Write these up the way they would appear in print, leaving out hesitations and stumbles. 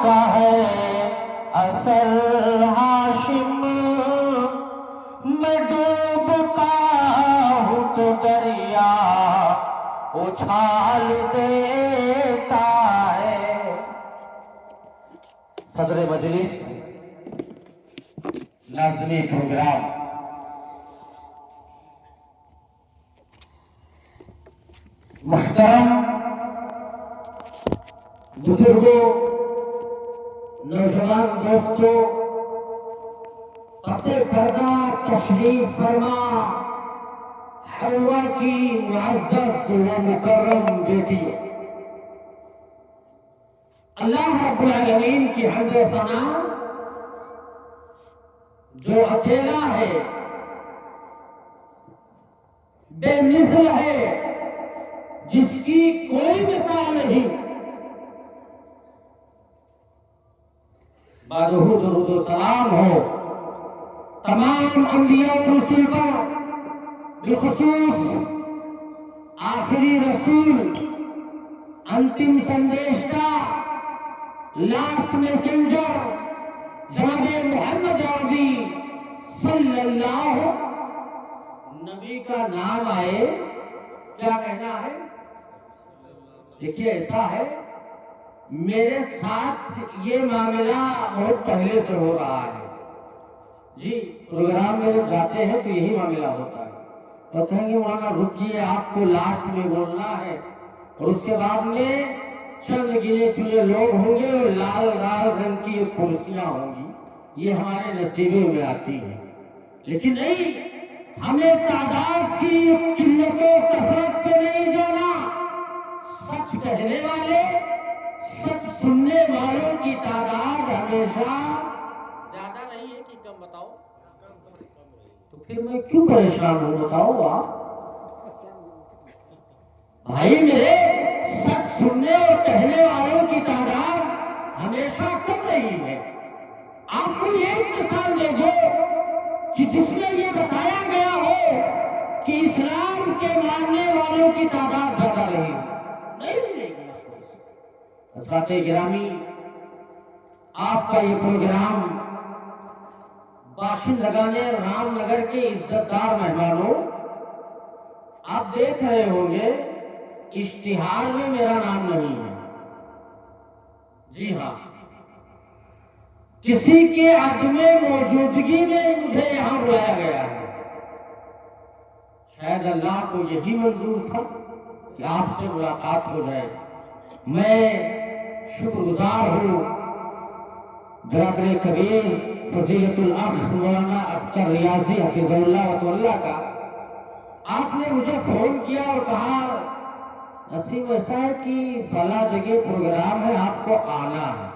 کا ہے اثر ہاشم، میں ڈوبتا ہوں تو دریا اچھال دیتا ہے۔ صدر مجلس، ناظمین پروگرام، محترم بزرگوں، نوجوان دوستوں، پس پردہ تشریف فرما حلوہ کی معزز و مکرم بیٹیوں، اللہ رب العالمین کی حمد و ثنا جو اکیلا ہے، بے مثل ہے، جس کی کوئی مثال نہیں، بادرود درود و سلام ہو تمام انبیاء و رسول پر، بالخصوص آخری رسول، انتم سندیشتا، لاسٹ میسنجر جناب محمد عربی صلی اللہ، نبی کا نام آئے کیا کہنا ہے؟ دیکھیے ایسا ہے، میرے ساتھ یہ معاملہ بہت پہلے سے ہو رہا ہے جی، پروگرام میں جب جاتے ہیں تو یہی معاملہ ہوتا ہے، اور کہیں گے مولانا رکیے آپ کو لاسٹ میں بولنا ہے، اور اس کے بعد میں چند گنے چنے لوگ ہوں گے اور لال لال رنگ کی کرسیاں ہوں گی، یہ ہمارے نصیبے میں آتی ہیں، لیکن نہیں، ہمیں تعداد کی قلت و کثرت پہ نہیں جانا، سچ کہنے والے، سچ سننے والوں کی تعداد ہمیشہ زیادہ نہیں ہے کہ کم، بتاؤ تو پھر میں کیوں پریشان ہوں؟ بتاؤ آپ بھائی میرے، سچ سننے اور کہنے والوں کی تعداد ہمیشہ کم نہیں ہے۔ آپ کو ایک مثال دے دو کہ جس میں یہ بتایا گیا ہو کہ اسلام کے ماننے والوں کی تعداد زیادہ رہی، نہیں ملے گی آپ کو۔ حضرات گرامی، آپ کا یہ پروگرام باشند لگانے رام نگر کے عزت دار مہمانوں، آپ دیکھ رہے ہوں گے اشتہار میں میرا نام نہیں ہے، جی ہاں، کسی کے عدم موجودگی میں مجھے یہاں بلایا گیا ہے، شاید اللہ کو یہی منظور تھا کہ آپ سے ملاقات ہو جائے۔ میں شکر گزار ہوں برادر کبیر فضیلت الاخ مولانا اختر ریاضی حفظ اللہ و اللہ کا، آپ نے مجھے فون کیا اور کہا نسیم ایسا ہے کہ فلاں جگہ پروگرام ہے، آپ کو آنا ہے۔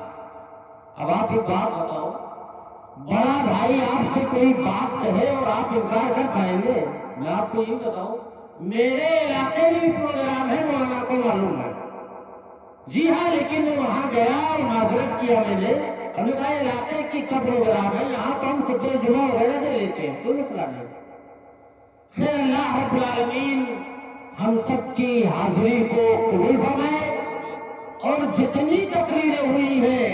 اب آپ ایک بات بتاؤ، بڑا بھائی آپ سے کوئی بات کہے اور آپ انکار کر پائیں گے؟ میں آپ کو یہ بتاؤں، میرے علاقے میں پروگرام ہے، مولانا کو معلوم ہے، جی ہاں، لیکن میں وہاں گیا اور معذرت کیا، میں نے ہم نے کہا علاقے کی کا پروگرام ہے، یہاں تو ہم خطبہ جمعہ وغیرہ دے لیتے ہیں، کوئی مسئلہ نہیں۔ خیر اللہ رب العالمین ہم سب کی حاضری کو قبول فرمائے، اور جتنی تقریریں ہوئی ہیں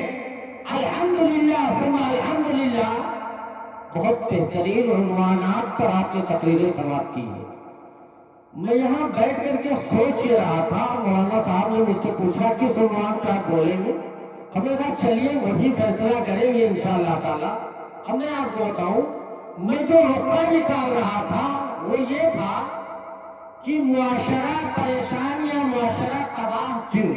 الحمدللہ ثم الحمدللہ، بہت بہترین عنوانات پر آپ نے تقریریں سماعت کی ہیں۔ میں یہاں بیٹھ کر کے سوچ ہی رہا تھا، مولانا صاحب نے مجھ سے پوچھا کس عنوان پہ آپ بولیں گے، ہم نے کہا چلیے وہی فیصلہ کریں گے انشاءاللہ تعالی۔ ہم نے آپ کو بتاؤں، میں جو رقبہ نکال رہا تھا وہ یہ تھا کہ معاشرہ پریشان یا معاشرہ تباہ کیوں،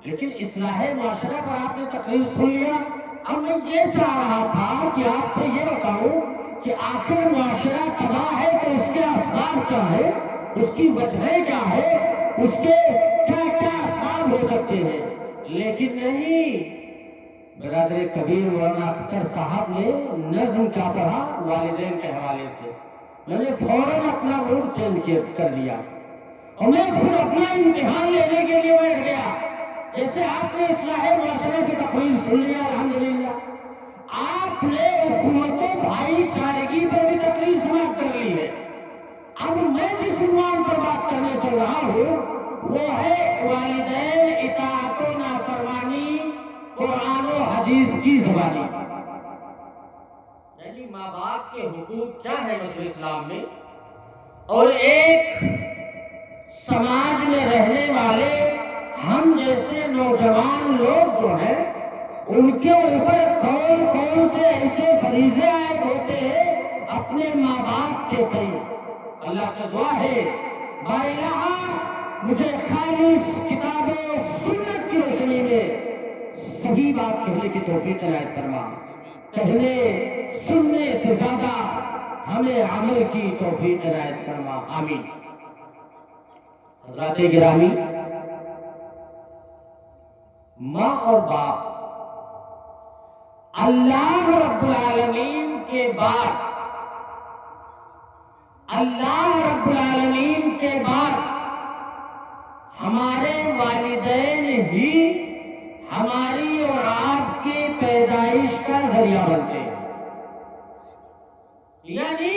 لیکن اصلاح معاشرہ پر آپ نے تقریر سن لیا۔ اب میں یہ چاہ رہا تھا کہ آپ سے یہ بتاؤں کہ آخر معاشرہ تباہ ہے تو اس کے اسباب کیا ہے، اس کی وجہیں کیا ہے، اس کے کیا کیا اسباب ہو سکتے ہیں، لیکن نہیں، برادر کبیر مولانا اختر صاحب نے نظم کیا پڑھا والدین کے حوالے سے، میں نے فوراً اپنا موڈ چینج کر لیا اور میں خود اپنا امتحان لینے کے لیے بیٹھ گیا۔ جیسے آپ نے اصلاح معاشرہ کی تقریر سن لیا الحمدللہ، آپ نے حکومت و بھائی چارگی پر بھی تقریر سماعت کر لی ہے۔ اب میں جس عنوان پر بات کرنے چل رہا ہوں وہ ہے والدین اطاعت و نافرمانی قرآن و حدیث کی زبانی. یعنی ماں باپ کے حقوق کیا ہے مذہب اسلام میں، اور ایک سماج میں رہنے والے ہم جیسے نوجوان لوگ جو ہیں ان کے اوپر کون کون سے ایسے فریضے عائد ہوتے ہیں اپنے ماں باپ کے تئیں. اللہ سے دعا ہے بارے الہ مجھے خالص کتاب و سنت کی روشنی میں صحیح بات کہنے کی توفیق عنایت فرما. کہنے سننے سے زیادہ ہمیں عمل کی توفیق عنایت فرما. آمین. حضرات گرامی، ماں اور باپ اللہ رب العالمین کے بعد، اللہ رب العالمین کے بعد ہمارے والدین ہی ہماری اور آپ کی پیدائش کا ذریعہ بنتے ہیں. یعنی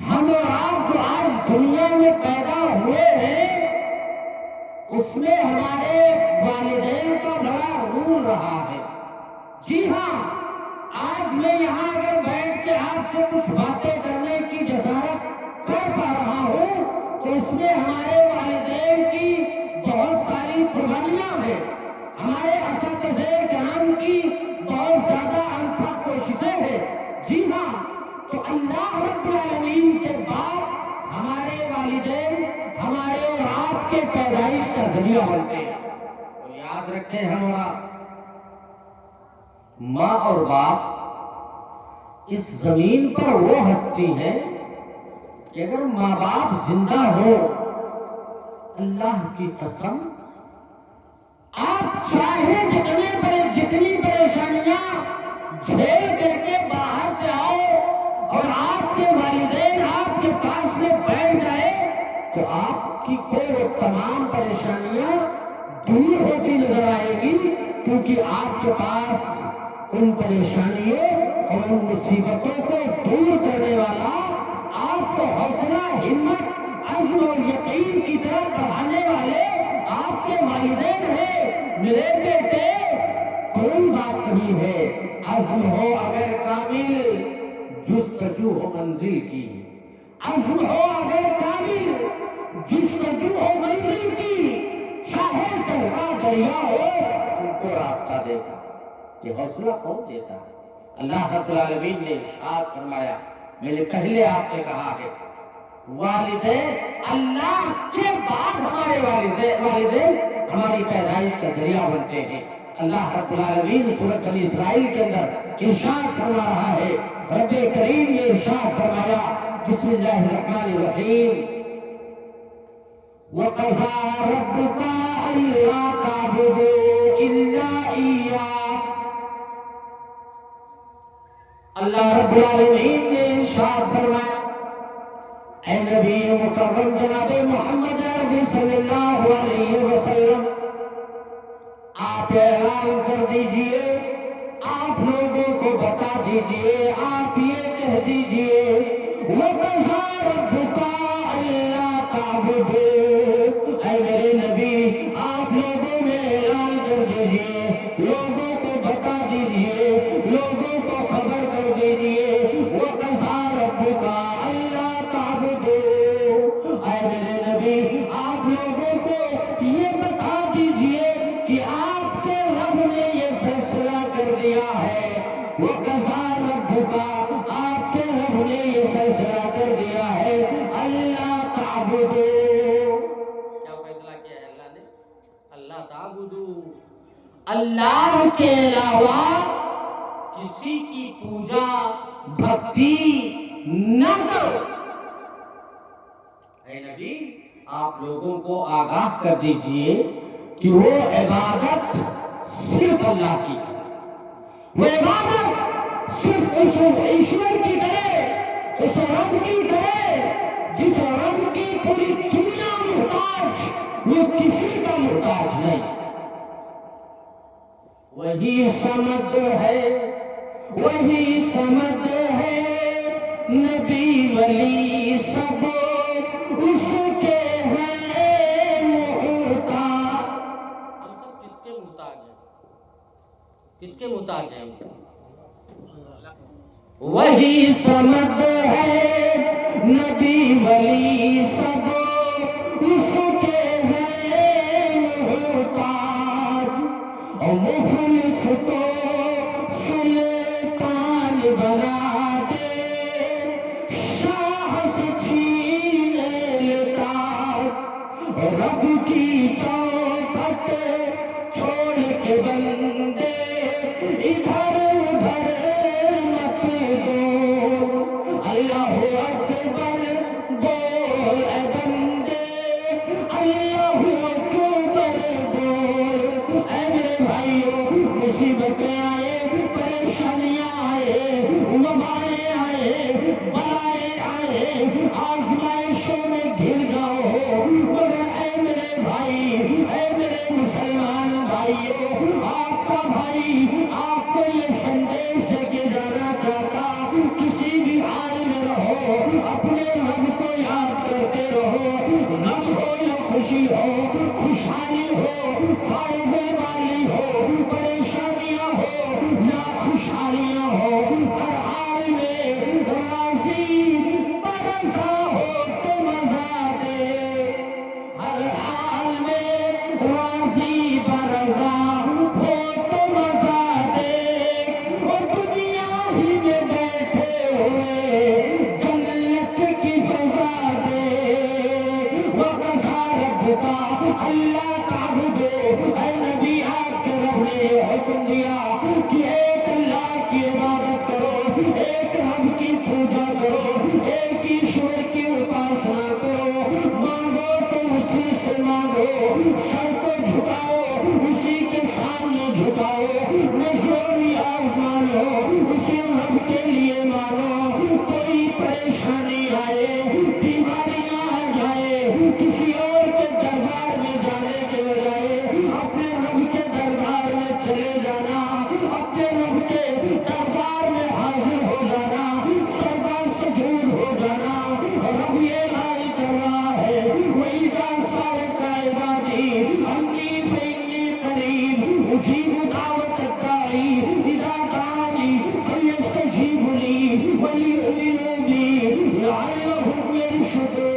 ہم اور آپ جو آج دنیا میں پیدا ہوئے ہیں اس میں ہمارے والدین کا بڑا رول رہا ہے. جی ہاں، آج میں یہاں اگر بیٹھ کے آپ سے کچھ باتیں کرنے کی جسارت کر پا رہا ہوں تو اس میں ہمارے والدین کی بہت ساری قربانیاں ہیں، ہمارے اساتذہ کرام کی بہت زیادہ انتھک کوششیں ہیں. جی ہاں، تو اللہ رب العالمین کے بعد ہمارے والدین ہمارے اور آپ کے پیدائش کا ذریعہ بنتے ہیں. اور یاد رکھیں ہمارا ماں اور باپ اس زمین پر وہ ہستی ہے کہ اگر ماں باپ زندہ ہو، اللہ کی قسم آپ چاہے جتنی پریشانیاں جھیل کر کے باہر سے آؤ اور آپ کے والدین آپ کے پاس میں بیٹھ جائے تو آپ کی کوئی تمام پریشانیاں دور ہوتی نظر آئے گی، کیونکہ آپ کے پاس ان پریشانیوں اور ان مصیبتوں کو دور کرنے والا، آپ کو حوصلہ، ہمت، عزم اور یقین کی طرف بڑھانے والے آپ کے والدین ہیں. میرے بیٹے کوئی بات نہیں ہے، عزم ہو اگر کامل جستجو ہو منزل کی، عزم ہو اگر کامل جستجو ہو منزل کی، چاہے چلتا دریا ہو ان کو راستہ دے گا. یہ حوصلہ کون دیتا ہے؟ اللہ رب العالمین نے ارشاد فرمایا، میں نے پہلے آپ سے کہا ہے والدین اللہ کے بعد ہمارے والدین ہماری پیدائش کا ذریعہ بنتے ہیں. اللہ رب العالمین سورۃ بنی اسرائیل کے اندر ارشاد فرما رہا ہے، رب کریم نے ارشاد فرمایا، بسم اللہ الرحمن الرحیم، وَقَضَىٰ رَبُّكَ أَلَّا تَعْبُدُوا إِلَّا إِيَّاهُ. اللہ رب العالمین نے ارشاد فرمایا، اے نبی مکرم جناب محمد عربی صلی اللہ علیہ وسلم، آپ اعلان کر دیجئے، آپ لوگوں کو بتا دیجئے، آپ یہ کہہ دیجئے، وَقَضَىٰ رَبُّكَ أَلَّا تَعْبُدُوا. اے میرے نبی آپ لوگوں میں اعلان کر دیجئے، لوگوں کو بتا دیجئے، لوگوں کو خبر کر دیجئے، وَقَضَىٰ رَبُّكَ أَلَّا تَعْبُدُوا. اے میرے نبی آپ لوگوں کو یہ بتا دیجئے کہ آپ کے رب نے یہ فیصلہ کر دیا ہے، وَقَضَىٰ رَبُّكَ آپ کے رب نے یہ فیصلہ کر دیا ہے، اللہ تعبدو. کیا فیصلہ کیا ہے اللہ نے؟ اللہ تعبدو، اللہ کے علاوہ کسی کی پوجا بھکتی نہ کرو. اے نبی آپ لوگوں کو آگاہ کر دیجئے کہ وہ عبادت صرف اللہ کی کرے، وہ عبادت صرف اس ایشور کی کرے، اس رب کی کرے جس رب کی پوری دنیا محتاج، وہ کسی کا محتاج نہیں. وہی سمد ہے، وہی سمد ہے، نبی ولی سب اس کے ہیں محتاج. ہم سب کس کے محتاج ہیں؟ کس کے محتاج ہیں؟ وہی سمد ہے نبی ولی سب اس کے ہیں محتاج، اور مفلس تو سلطان بنا دے شاہ سے چھین لیتا، رب کی چوکھٹ چھوڑ کے بندے ادھر ادھر مت دو، اللہ اکبر بول اے بندے، اللہ اکبر بول اے میرے بھائیوں۔ مصیبتیں آئے، پریشانیاں آئے، وبائیں آئے، بلائیں آئے، آزمائشوں میں گر جاؤ، مگر اے میرے بھائی، اے میرے مسلمان بھائیوں، آپ کا بھائی آپ کو یہ سندیش دے کے جانا چاہتا، کسی بھی حال میں رہو اپنے رب کو یاد کرتے رہو، غم ہو یا خوشی ہو، خوشحالی ہو، فائدے والی ہو، پریشانیاں ہو یا خوشحالیاں ہو، ہر حال میں راضی برسا ہو تو مزہ دے، ہر حال میں راضی برسا ہو تو مزہ دے، اور دنیا ہی میں بیٹھے ہوئے جنت کی فضا دے، وَقَضَىٰ رَبُّكَ أَلَّا تَعْبُدُوا، اے نبی آپ کے رب نے حکم دیا کہ ایک اللہ کی عبادت کرو، ایک رب کی پوجا کرو، ایک ایشور کی اپاسنا کرو، مانگو تو اسی سے مانگو، سر کو جھکاؤ اسی کے سامنے جھکاؤ، نظر نیاز مانو اسی رب کے لیے مانو، کوئی پریشانی آئے، بیماریاں آ جائے، کسی اور کے دربار میں جانے کے بجائے اپنے رب کے دربار میں چلے جانا، اپنے رب کے دربار میں حاضر ہو جانا، سجدہ سجود ہو جانا، رب یہ اعلان کر رہا ہے وَإِذَا سَأَلَكَ عِبَادِي عَنِّي فَإِنِّي قَرِيبٌ أُجِيبُ دَعْوَةَ الدَّاعِ إِذَا دَعَانِ فَلْيَسْتَجِيبُوا لِي وَلْيُؤْمِنُوا بِي لَعَلَّهُمْ يَرْشُدُونَ۔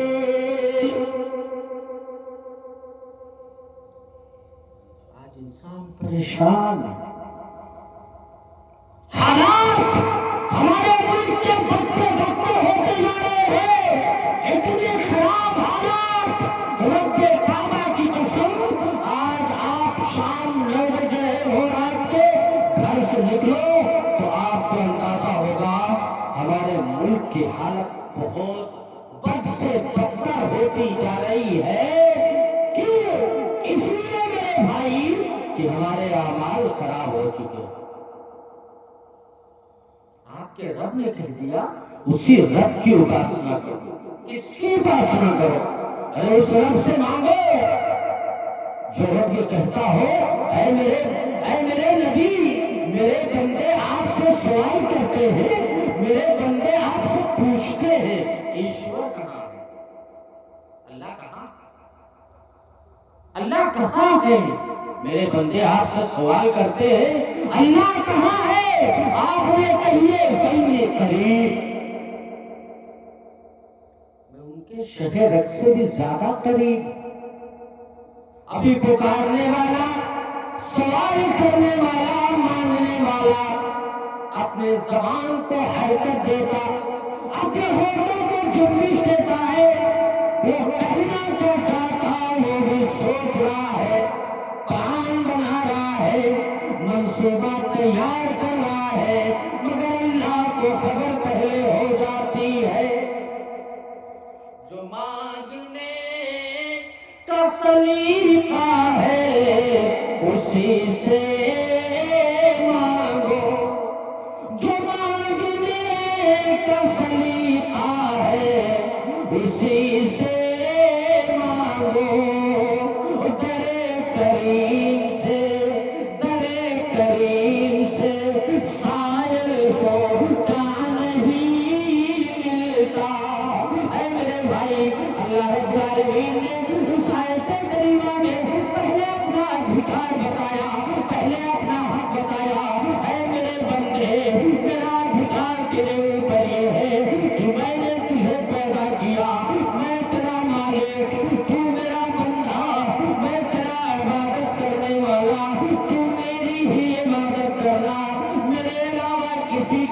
آج انسان پریشان ہے، حالات ہمارے ملک کے بچے بچے ہوتے جا رہے ہیں، اتنے خراب حالات، رب کعبہ کی قسم، آج آپ شام 9 بجے ہو رات کے گھر سے نکلو تو آپ کو اندازہ ہوگا ہمارے ملک کی حالت بہت بد سے بدتر ہوتی جا رہی ہے۔ کیوں؟ اس لیے میرے بھائی کہ ہمارے اعمال خراب ہو چکے ہیں۔ آپ کے رب نے کہہ دیا اسی رب کی اپاسنا کرو، کس کی اپاسنا کرو؟ ارے اس رب سے مانگو جو رب یہ کہتا ہو اے میرے نبی، میرے بندے آپ سے سوال کرتے ہیں، میرے بندے آپ سے پوچھتے ہیں ایشور کہاں ہے؟ اللہ کہاں؟ اللہ کہاں ہے؟ میرے بندے آپ سے سوال کرتے ہیں اللہ کہاں ہے؟ آپ نے کہیے فَإِنِّي قَرِيبٌ، میں ان کے شہرت سے بھی زیادہ قریب، ابھی پکارنے والا، سوال کرنے والا، مانگنے والا اپنے زبان کو حرکت دیتا، اپنے ہونٹوں کو جنبش دیتا ہے، وہ کہنا جو چاہتا وہ بھی سوچ رہا ہے، پلان بنا رہا ہے، منصوبہ تیار کر رہا ہے، مگر اللہ کو خبر پہلے ہو جاتی ہے۔ جو مانگنے کا سلیقہ ہے اسی سے مانگو، جو مانگنے کا سلیقہ ہے اسی سے مانگو، در کریم سے سائل کو کیا نہیں ملتا۔ اے میرے بھائی، اللہ رب العالمین نے اس آیت کریمہ میں پہلے اپنا ادھکار بتایا، پہلے اپنا حق بتایا،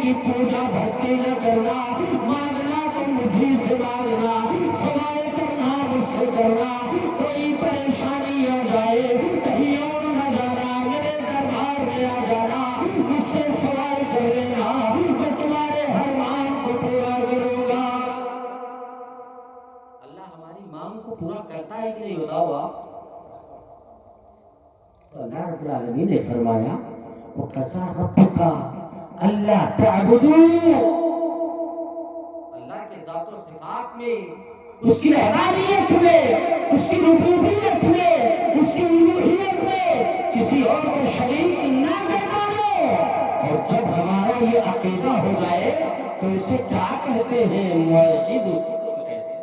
کی پوجا بھکتی نہ کرنا، مانگنا تو مجھے سے مانگنا، سوال کرنا مجھ سے کرنا، کوئی پریشانی آ جائے کہیں اور نہ جانا، میرے دربار میں آ جانا، مجھ سے سوال کر لینا، میں تمہارے ہر مانگ کو پورا کروں گا۔ اللہ ہماری مانگ کو پورا کرتا ہے کہ نہیں بتاؤ آپ؟ اللہ رب العالمین نے فرمایا وَقَضَىٰ رَبُّكَ أَلَّا تَعْبُدُوا، اللہ کے ذات و صفات میں، اس کی وحدانیت میں، اس کی ربوبیت میں، اس کی الوہیت میں کسی اور کو شریک نہ کرنا۔ اور جب ہمارا یہ عقیدہ ہو جائے تو اسے کیا کہتے ہیں؟ موحد۔ اسی کو کہتے ہیں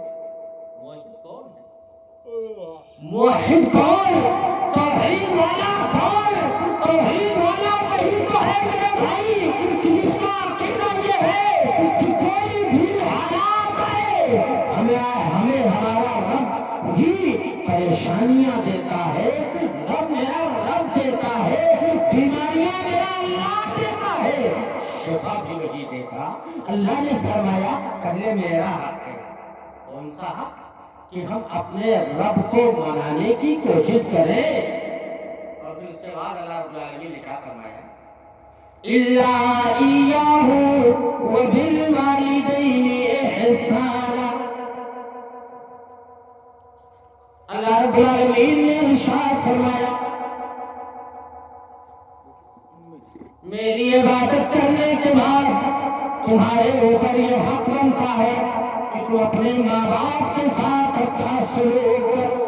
موحد۔ کون ہے موحد؟ کون؟ توحید والا کون؟ توحید والا وہی تو ہے میرے بھائی کہ جس کا عقیدہ یہ ہے کہ کوئی بھی حالات آئے ہمیں ہمارا رب ہی پریشانیاں دیتا ہے، رب میرا رب دیتا ہے، بیماریاں میرا اللہ دیتا ہے، شفا بھی وہی دیتا۔ اللہ نے فرمایا پہلے میرا حق ہے۔ کون سا حق؟ کہ ہم اپنے رب کو منانے کی کوشش کریں۔ اور پھر اس کے بعد اللہ رب العالمین نے کیا فرمایا؟ إِلَّا إِيَّاهُ وَبِالْوَالِدَيْنِ إِحْسَانًا۔ اللہ رب العالمین نے ارشاد فرمایا میری عبادت کرنے کے بعد تمہارے اوپر یہ حق بنتا ہے کہ تم اپنے ماں باپ کے ساتھ اچھا سلوک کرو،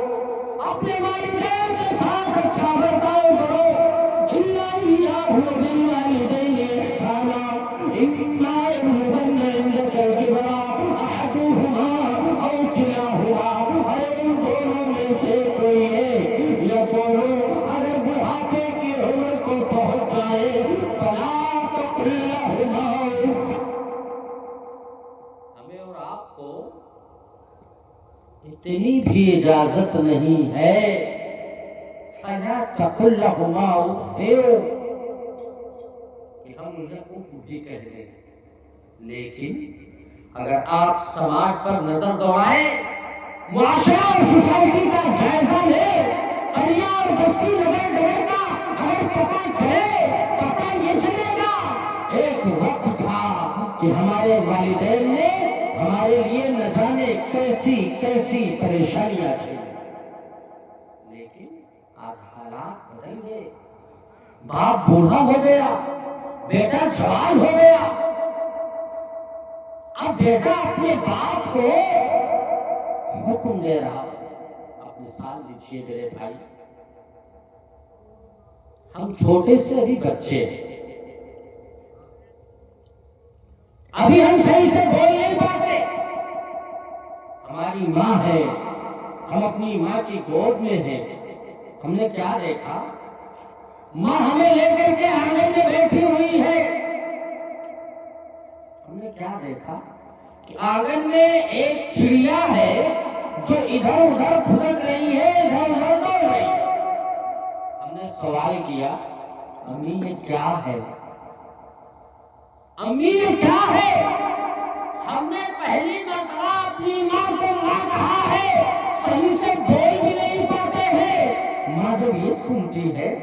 اپنے والدین کے ساتھ اچھا برتاؤ کرو۔ إِلَّا إِيَّاهُ وَبِالْوَالِدَيْنِ إِحْسَانًا إِمَّا يَبْلُغَنَّ عِندَكَ الْكِبَرَ أَحَدُهُمَا أَوْ كِلَاهُمَا، اگر ان دونوں میں سے کوئی ہے یا دونوں اگر بڑھاپے کی عمر کو پہنچ جائے فَلَا تَقُل لَّهُمَا أُفٍّ۔ ہمیں اور آپ کو اتنی بھی اجازت نہیں ہے فَلَا تَقُل لَّهُمَا أُفٍّ کہ ہم انہیں اف بھی کہہ دیں۔ لیکن اگر آپ سماج پر نظر دوڑائیں، معاشرہ اور سوسائٹی کا جائزہ لیں، قریہ اور بستی نگر نگر کا اگر پتہ کرے، پتہ یہ چلے گا ایک وقت تھا کہ ہمارے والدین نے ہمارے لیے نہ جانے کیسی کیسی پریشانیاں تھیں، لیکن آج حالات بدل گئے۔ باپ بوڑھا ہو گیا، بیٹا جوان ہو گیا، اب بیٹا اپنے باپ کو حکم دے رہا۔ اپنے سال لیجیے میرے بھائی، ہم چھوٹے سے ابھی بچے ہیں، ابھی ہم صحیح سے بول نہیں پاتے، ہماری ماں ہے، ہم اپنی ماں کی گود میں ہیں، ہم نے کیا دیکھا؟ ماں ہمیں لے کر کے آنگن میں بیٹھی ہوئی ہے، ہم نے کیا دیکھا کہ آنگن میں ایک چڑیا ہے جو ادھر ادھر پھدک رہی ہے، ادھر ادھر دوڑ رہی ہے۔ ہم نے سوال کیا امی یہ کیا ہے؟ امی یہ کیا ہے؟ ہم نے پہلی مرتبہ اپنی ماں کو ماں کہا ہے، صحیح سے بول بھی نہیں پاتے ہیں۔ ماں جب یہ سنتی ہے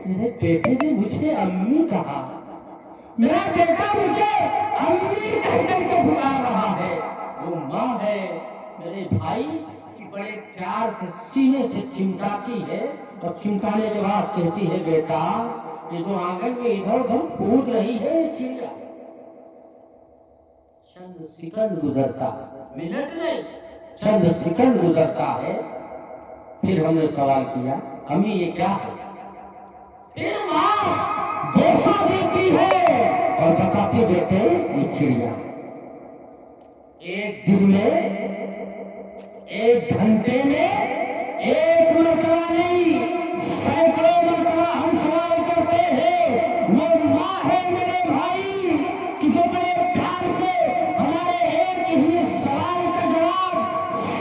میرے بیٹے نے مجھے امی کہا، میرا بیٹا مجھے امی کہہ کر کے پکار رہا ہے، وہ ماں ہے میرے بھائی کہ بڑے پیار سے سینے سے چمٹاتی ہے اور چمٹانے کے بعد کہتی ہے بیٹا یہ جو آنگن میں ادھر ادھر کود رہی ہے یہ چڑیا۔ چند سیکنڈ گزرتا، منٹ نہیں، چند سیکنڈ گزرتا ہے، پھر ہم نے سوال کیا امی یہ کیا ہے؟ پھر ماں بوسہ دیتی ہے اور بتاتی بیٹے یہ چڑیا۔ ایک دن میں، ایک گھنٹے میں، ایک مرتبہ نہیں سینکڑوں مرتبہ ہم سوال کرتے ہیں، وہ ماں ہے میرے بھائی کہ جو بڑے پیار سے ہمارے ایک ہی سوال کا جواب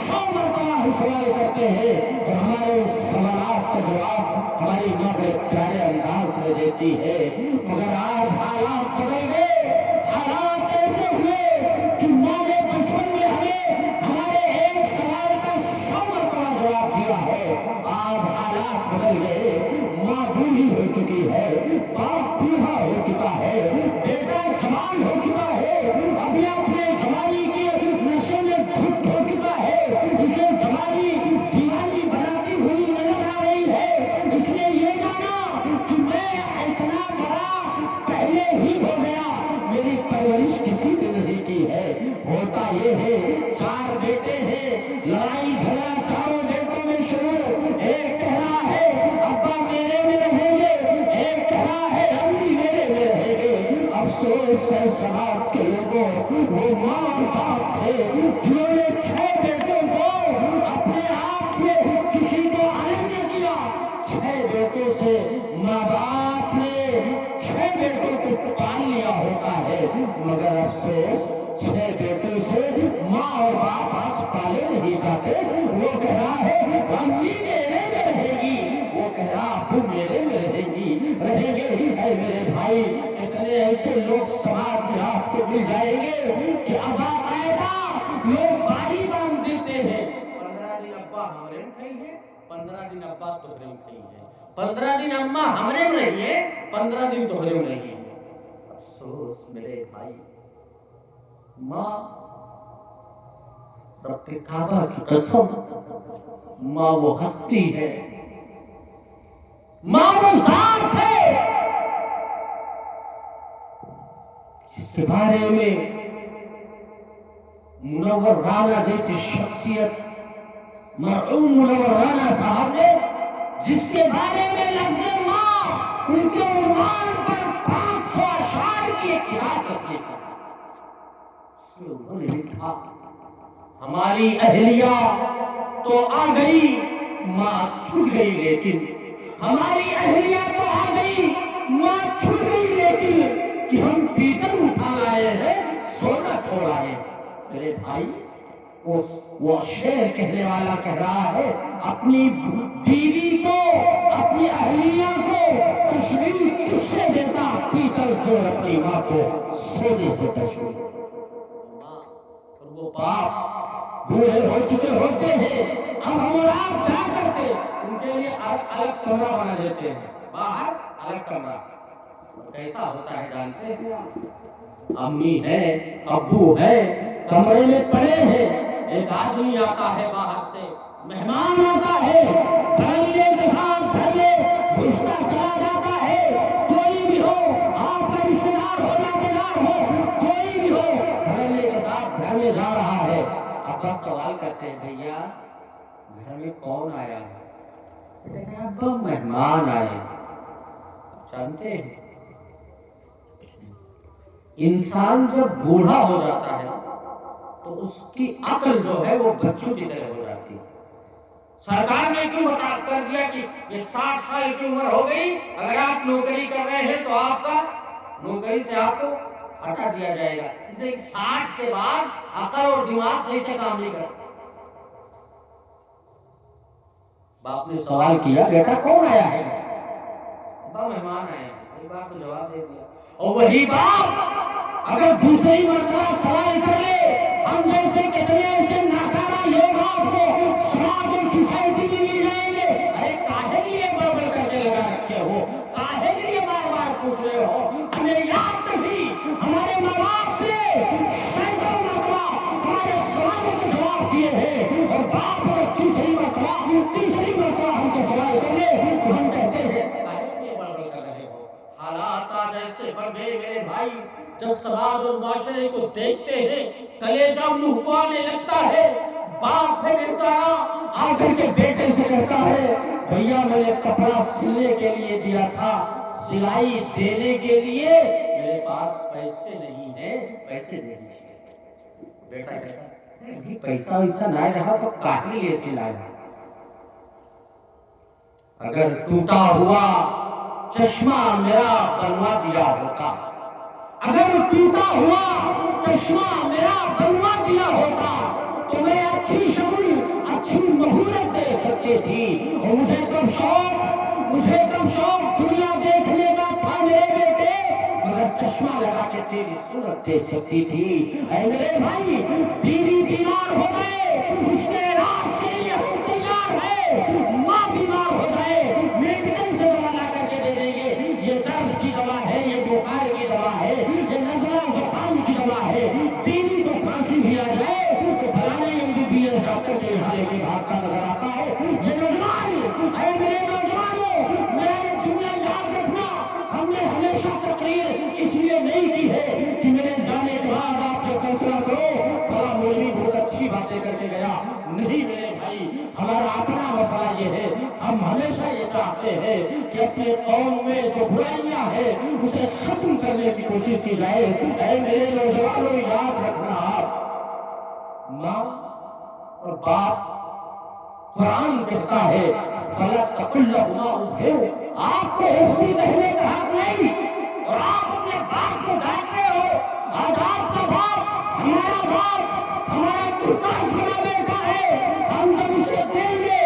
100 مرتبہ ہم سوال کرتے ہیں، اور ہمارے اس سوالات کا جواب ہماری ماں بڑے پیارے انداز میں دیتی ہے۔ مگر آج حالات بدل گئے، ہے، باپ بوڑھا ہو چکا ہے، بیٹا جوان ہو چکا ہے، ابھی اپنے جوانی کے نشے میں دھت ہو چکا ہے، اسے جوانی دیوانی بناتی ہوئی نظر آ رہی ہے۔ اس نے یہ جانا کہ میں اتنا بڑا پہلے ہی ہو گیا، میری پرورش کسی نے نہیں کی ہے۔ ہوتا یہ ہے 4 بیٹے ہیں، لڑائی جھگڑا چاروں بیٹوں میں شروع، ایک کہہ رہا ہے ابا میرے میں رہیں گے، ایک کہہ رہا ہے امی میرے میں رہیں گے۔ افسوس ہے سماج کے لوگوں، وہ ماں اور باپ تھے جنہوں نے 6 بیٹوں کو اپنے آپ میں کسی کو الگ نہ کیا۔ 6 بیٹوں سے ماں باپ نے 6 بیٹوں کو پال لیا ہوتا ہے، مگر افسوس 6 بیٹوں سے ماں اور باپ آج پالے نہیں جاتے۔ وہ کہہ رہا ہے امی میرے میں رہے گی، وہ کہہ رہا ابو میرے میں رہیں گے۔ اے میرے بھائی، اتنے ایسے لوگ سماج میں آپ کو مل جائیں گے کہ ابا آئےگا لوگ باری باندھ دیتے ہیں، 15 دن ابا ہمارے میں کھائی ہے، 15 دن ابا تمہارے میں کھائی ہے، 15 دن اماں ہمارے میں رہی ہے، 15 دن تمہارے میں رہی ہے۔ افسوس میرے بھائی، ماں رب کعبہ کی قسم، ماں وہ ہستی ہے، ماں وہ ذات ہے جس کے بارے میں منور رانا جیسی شخصیت، مرحوم منور رانا صاحب نے جس کے بارے میں لفظ ماں ان کے عنوان پر 500 اشعار کی ایک کتاب تصنیف کی، اس میں انہوں نے لکھا ہماری اہلیہ تو آ گئی ماں چھوٹ گئی، لیکن ہماری اہلیہ تو آ گئی ماں چھوٹ گئی، لیکن کہ ہم پیتل اٹھا لائے ہیں سونا چھوڑ آئے۔ میرے بھائی، وہ شعر کہنے والا کہہ رہا ہے اپنی بیوی کو، اپنی اہلیہ کو تشریح کس سے دیتا؟ پیتل سے، اپنی ماں کو سونے سے تشریح۔ اور وہ باپ بوڑھے ہو چکے ہوتے ہیں، اب ہم اور آپ کیا کرتے؟ ان کے لیے الگ کمرہ بنا دیتے ہیں، باہر الگ کمرہ۔ کیسا ہوتا ہے جانتے ہیں؟ امی ہے، ابو ہے، کمرے میں پڑے ہیں، ایک آدمی آتا ہے باہر سے، مہمان آتا ہے، دھڑلے کے ساتھ گھر میں گھستا چلا جاتا ہے، کوئی بھی ہو، آپ کا رشتہ دار ہو، ناطے دار ہو، کوئی بھی ہو، دھڑلے کے ساتھ گھر میں جا رہا ہے۔ ابا سوال کرتے ہیں بھیا گھر میں کون آیا ہے؟ کہتے ہیں ابا مہمان آئے۔ جانتے ہیں انسان جب بوڑھا ہو جاتا ہے تو اس کی عقل جو ہے وہ بچوں کی طرح ہو جاتی ہے۔ سرکار نے کیوں بتا کر دیا کہ یہ 60 سال کی عمر ہو گئی، اگر آپ نوکری کر رہے ہیں تو آپ کا نوکری سے آپ کو ہٹا دیا جائے گا، اس لیے 60 کے بعد عقل اور دماغ صحیح سے کام نہیں کرتا۔ باپ نے سوال کیا بیٹا کون آیا ہے؟ ابا مہمان آئے ہیں، ایک بار تو جواب دے دیا۔ اور وہی باپ اگر دوسری مرتبہ سوال کر لے، ہم جیسے کتنے ایسے ناکارہ لوگ آپ کو سماج اور سوسائٹی میں مل جائیں گے، ارے کاہے لیے بڑبڑ کرنے لگا رکھے ہو، کاہے لیے بار بار پوچھ رہے ہو؟ ہمیں یاد نہیں ہمارے ماں باپ نے سینکڑوں مرتبہ ہمارے سوالوں کے جواب دیے ہیں، اور باپ اگر تیسری مرتبہ ہم سے سوال کر لے تو ہم کہتے ہیں کاہے لیے بڑبڑ کر رہے ہو؟ حالات آج ایسے بڑھ گئے میرے بھائی، جب سماج اور معاشرے کو دیکھتے ہیں کلیجہ منہ کو آنے لگتا ہے۔ باپ ہے بیچارہ آ کر کے بیٹے سے کہتا ہے بھیا میں نے کپڑا سلنے کے لیے دیا تھا، سلائی دینے کے لیے میرے پاس پیسے نہیں ہیں، پیسے دے دیجیے۔ بیٹا کہتا ہے پیسہ ویسا نہ رہا تو کاہے لیے سلائی؟ اگر ٹوٹا ہوا چشمہ میرا بنوا دیا ہوتا، اگر ٹوٹا ہوا چشمہ میرا بنوا دیا ہوتا تو میں اچھی شکل اچھی مہورت دے سکتی تھی، اور مجھے کب شوق دنیا دیکھنے کا تھا میرے بیٹے، مگر چشمہ لگا کے تیری صورت دیکھ سکتی تھی۔ اے میرے بھائی، بیوی بیمار ہو گئے، اس کے علاج کے لیے ہم تیار ہے، ماں بیمار ہو جائے میڈیکل سے دوا لا کر کے دے دیں گے، یہ دوا ہے، یہ بخار کی دوا ہے، یہ نزلہ زکام کی دوا ہے، بیوی کو کھانسی بھی آ جائے تو فلانے MBBS ڈاکٹر کے یہاں لے کے بھاگتا نظر آتا ہے۔ یہ نوجوان، اے میرے نوجوانوں، میرے جملہ یاد رکھنا، ہم نے ہمیشہ تقریر اس لیے نہیں کی ہے کہ میرے جانے کے بعد آپ یہ فیصلہ کرو بڑا مولوی بہت اچھی باتیں کر کے گیا، نہیں میرے بھائی، ہمارا اپنا مسئلہ یہ ہے، ہم ہمیشہ یہ چاہتے ہیں کہ اپنے قوم میں جو برائیاں ہیں اسے ختم کرنے کی کوشش کی جائے۔ اے میرے نوجوانوں، یاد رکھنا، ماں اور باپ، قرآن کہتا ہے فَلَا تَقُلْ لَهُمَا اُفٍّ، آپ کو اُفّی کہنے کا حق نہیں، اور آپ اپنے باپ کو ڈانٹتے ہو۔ آج آپ کا باپ، ہمارا محتاج بنا بیٹا ہے، ہم جب اسے دیں گے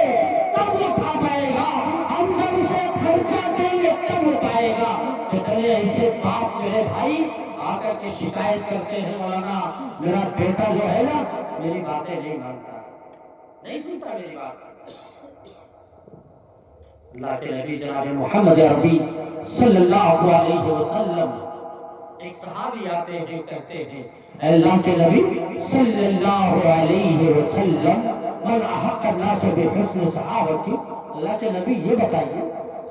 تب وہ کھا پائے گا، ہم جب اسے خرچہ دیں گے تب وہ پائے گا۔ کتنے ایسے باپ میرے بھائی آ کر کے شکایت کرتے ہیں، مولانا میرا بیٹا جو ہے نا میری باتیں نہیں مانتا، نہیں سنتا میری بات۔ اللہ کے نبی جناب محمد عربی صلی اللہ علیہ وسلم، ایک صحابی آتے ہیں کہتے ہیں اے اللہ کے نبی صلی اللہ علیہ وسلم، من احق الناس بحسن صحابتی، اللہ کے نبی یہ بتائیے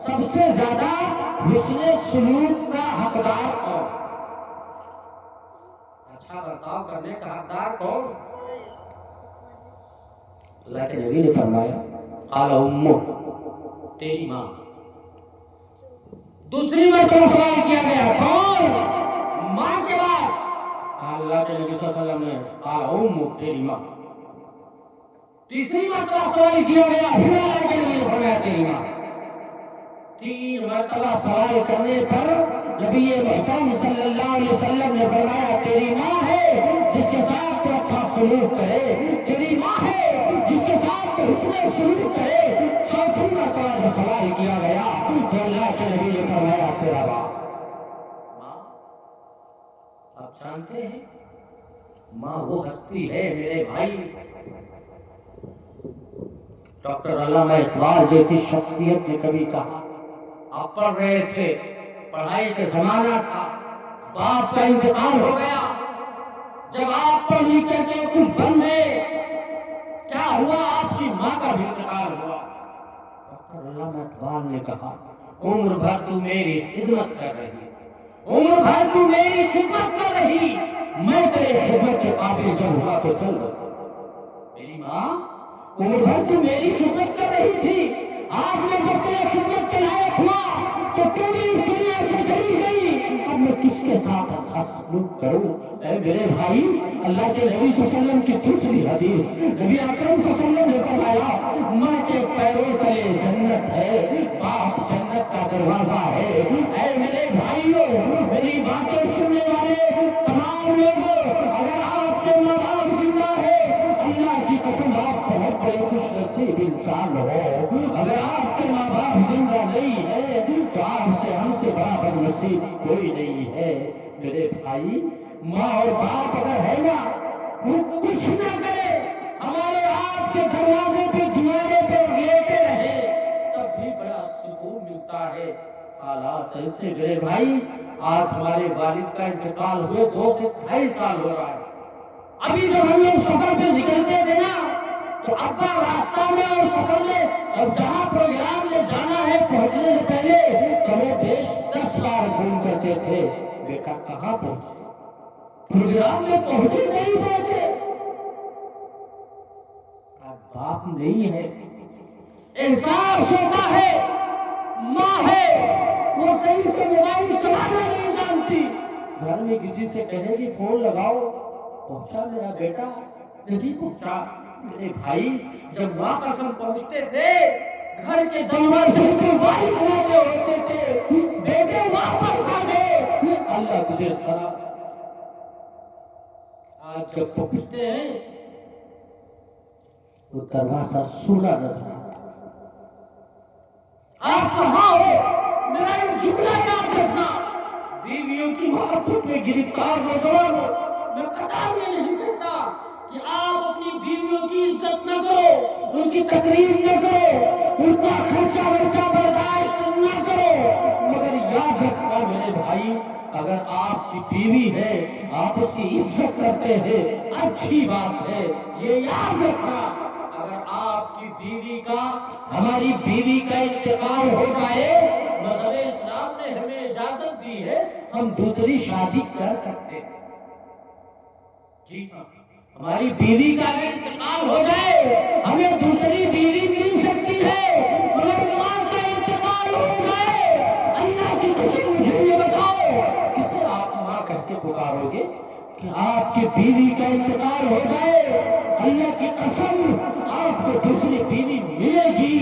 سب سے زیادہ حسن سلوک کا حقدار کون؟ اچھا برتاؤ کرنے کا حقدار کون؟ اللہ کے نبی نے فرمایا قال امک، تیری ماں۔ دوسری مرتبہ سوال کیا گیا کون؟ ماں کے بعد اللہ کے نبی صلی اللہ علیہ وسلم نے قال امک، تیری ماں۔ تیسری مرتبہ سوال کیا گیا، پھر اللہ کے نبی نے فرمایا تیری ماں۔ تین مرتبہ سوال کرنے پر نبی محترم صلی اللہ علیہ وسلم نے فرمایا تیری ماں ہے جس کے ساتھ تو اچھا سلوک کرے، تیری ماں ہے جس کے ساتھ تو حسن سلوک کرے۔ چوتھی مرتبہ جب سوال کیا گیا تو اللہ کے نبی نے فرمایا تیرا باپ۔ ماں، آپ جانتے ہیں ماں وہ ہستی ہے میرے بھائی، ڈاکٹر علامہ اقبال جیسی شخصیت نے کبھی کہا، آپ پڑھ رہے تھے، پڑھائی کا زمانہ تھا، باپ کا انتقال ہو گیا، جب آپ پڑھ لکھ کر کے کچھ بن گئے، کیا ہوا؟ آپ کی ماں کا بھی انتقال ہوا۔ ڈاکٹر علامہ اقبال نے کہا عمر بھر تو میری خدمت کر رہی، عمر بھر تو میری خدمت کر رہی، میں تیرے خدمت کے قابل جب ہوا تو چل بسا۔ میری ماں عمر بھر تو میری خدمت کر رہی تھی، آج میں جب تیرے خدمت کے لائق ہوا تو تو بھی اس دنیا سے چلی گئی، اب میں کس کے ساتھ اچھا سلوک کروں؟ اے میرے بھائی، اللہ کے نبی صلی اللہ علیہ وسلم کی دوسری حدیث، نبی اکرم صلی اللہ علیہ وسلم نے فرمایا ماں کے پیروں تلے جنت ہے، باپ جنت کا دروازہ ہے۔ اے میرے بھائیوں، میری باتیں سننے والے تمام لوگوں، اگر آپ کے ماں باپ زندہ ہے، اللہ کی قسم آپ بہت بڑے خوش نصیب انسان ہو۔ اگر آپ کے ماں باپ زندہ نہیں ہے تو آپ سے ہم سے بڑا بد نصیب کوئی نہیں ہے۔ میرے بھائی، ماں اور باپ اگر ہے نا، وہ کچھ نہ کرے، ہمارے آپ کے دروازے پہ دیوانے پہ لیٹے رہے، تب بھی بڑا سکون ملتا ہے۔ حالات ایسے میرے بھائی، آج ہمارے والد کا انتقال ہوئے 2 سے 2.5 سال ہو رہا ہے، ابھی جب ہم لوگ سفر پہ نکلتے تھے نا تو ابا راستہ میں اور سفر میں اور جہاں پروگرام میں جانا ہے پہنچنے سے پہلے ہمیں بیش 10 بار فون کرتے تھے، بیٹا کہاں پہنچے؟ پروگرام میں پہنچے نہیں پہنچے؟ اب باپ نہیں ہے، احساس ہوتا ہے، ماں ہے وہ صحیح سے موبائل چلانا نہیں جانتی، گھر میں کسی سے کہے گی فون لگاؤ، پہنچا میرا بیٹا؟ نہیں پہنچا۔ میرے بھائی، جب واپس ہم پہنچتے تھے گھر کے دروازے پہ وہی لگے ہوتے تھے، بیٹے واپس آ گئے، اللہ تجھے سلام۔ آج جب پہنچتے ہیں وہ دروازہ سونا نظر آتا۔ آپ کہاں ہو؟ میرا یہ جملہ یاد رکھنا، بیویوں کی محبت میں گرفتار نوجوان ہو، میں قطار میں نہیں کہتا کہ آپ اپنی بیویوں کی عزت نہ کرو، ان کی تقریب نہ کرو، ان کا خرچہ ورچہ برداشت نہ کرو، مگر یاد رکھنا میرے بھائی اگر آپ کی بیوی ہے آپ اس کی عزت کرتے ہیں اچھی بات ہے، یہ یاد رکھنا اگر آپ کی بیوی کا ہماری بیوی کا انتقال ہو جائے مذہب اسلام نے ہمیں اجازت دی ہے ہم دوسری شادی کر سکتے ہیں۔ جی ہاں، ہماری بیوی کا اگر انتقال ہو جائے ہمیں دوسری بیوی مل سکتی ہے، مگر ماں کا انتقال ہو جائے اللہ کی قسم مجھے یہ بتاؤ کسے آپ ماں کہہ کے پکارو گے کہ آپ کی بیوی کا انتقال ہو جائے اللہ کی قسم آپ کو دوسری بیوی ملے گی؟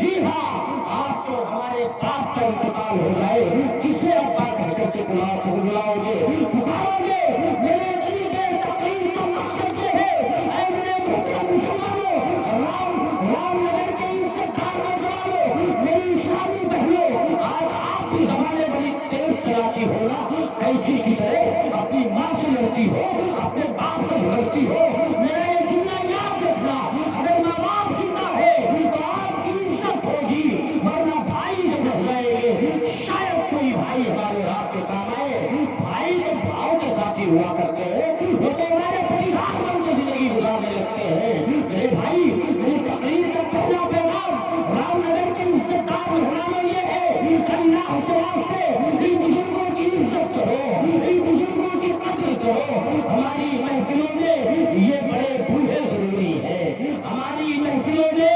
جی ہاں، آپ کو ہمارے باپ کا انتقال ہو جائے کسے ابا کہہ کر کے بلاؤ گے پکارو گے؟ میرے دلی میں تقریر کا مقصد یہ ہے اے میرے محترم مسلمانوں، رام نگر کے عزت دار نوجوانوں، میری اسلامی بہنوں، آج آپ کی زبانیں بڑی تیز چلاتی ہو نا کیسی کی طرح اپنی ماں سے لڑتی ہو اپنے باپ سے لڑتی ہو، میرا یہ جملہ یاد رکھنا اگر ماں باپ زندہ ہے تو آپ کی عزت ہوگی، ورنہ بھائی جب رہ جائیں گے شاید کوئی بھائی ہمارے آپ کے کام آئے۔ بھائی تو بھاؤ کے ساتھی ہوا کرتے ہیں، وہ تو ہمارے پریوار بن کے زندگی گزارنے لگتے ہیں۔ میرے بھائی میری تقریر کا پہلا پیغام رام نگر کے عزت دار مہمانوں یہ ہے کہ اللہ کے واسطے ان بزرگوں کی عزت کرو، ان بزرگوں کی قدر کرو۔ ہماری محفلوں میں یہ بڑے بوڑھے ضروری ہے، ہماری محفلوں میں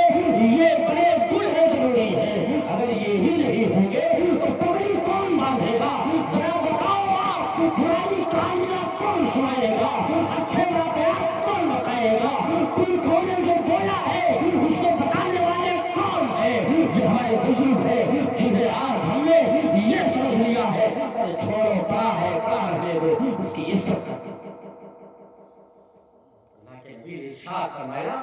یہ بڑے بوڑھے ضروری ہے، اگر یہ ہی نہیں ہوں گے تو پگڑی کون باندھے گا؟ ذرا بتاؤ آپ، پرانی کہانیاں کون سنائے گا؟ اچھے واقعات کون بتائے گا؟ پورکھوں نے جو بولا ہے اس کو بتانے والے کون ہے؟ یہ ہمارے بزرگ ہے جنہیں آج ہم نے یہ سمجھ لیا ہے کہ چھوڑو بڑا ہے بڑا رہنے دو، اس کی عزت کرو۔ اللہ کے نبی نے ارشاد فرمایا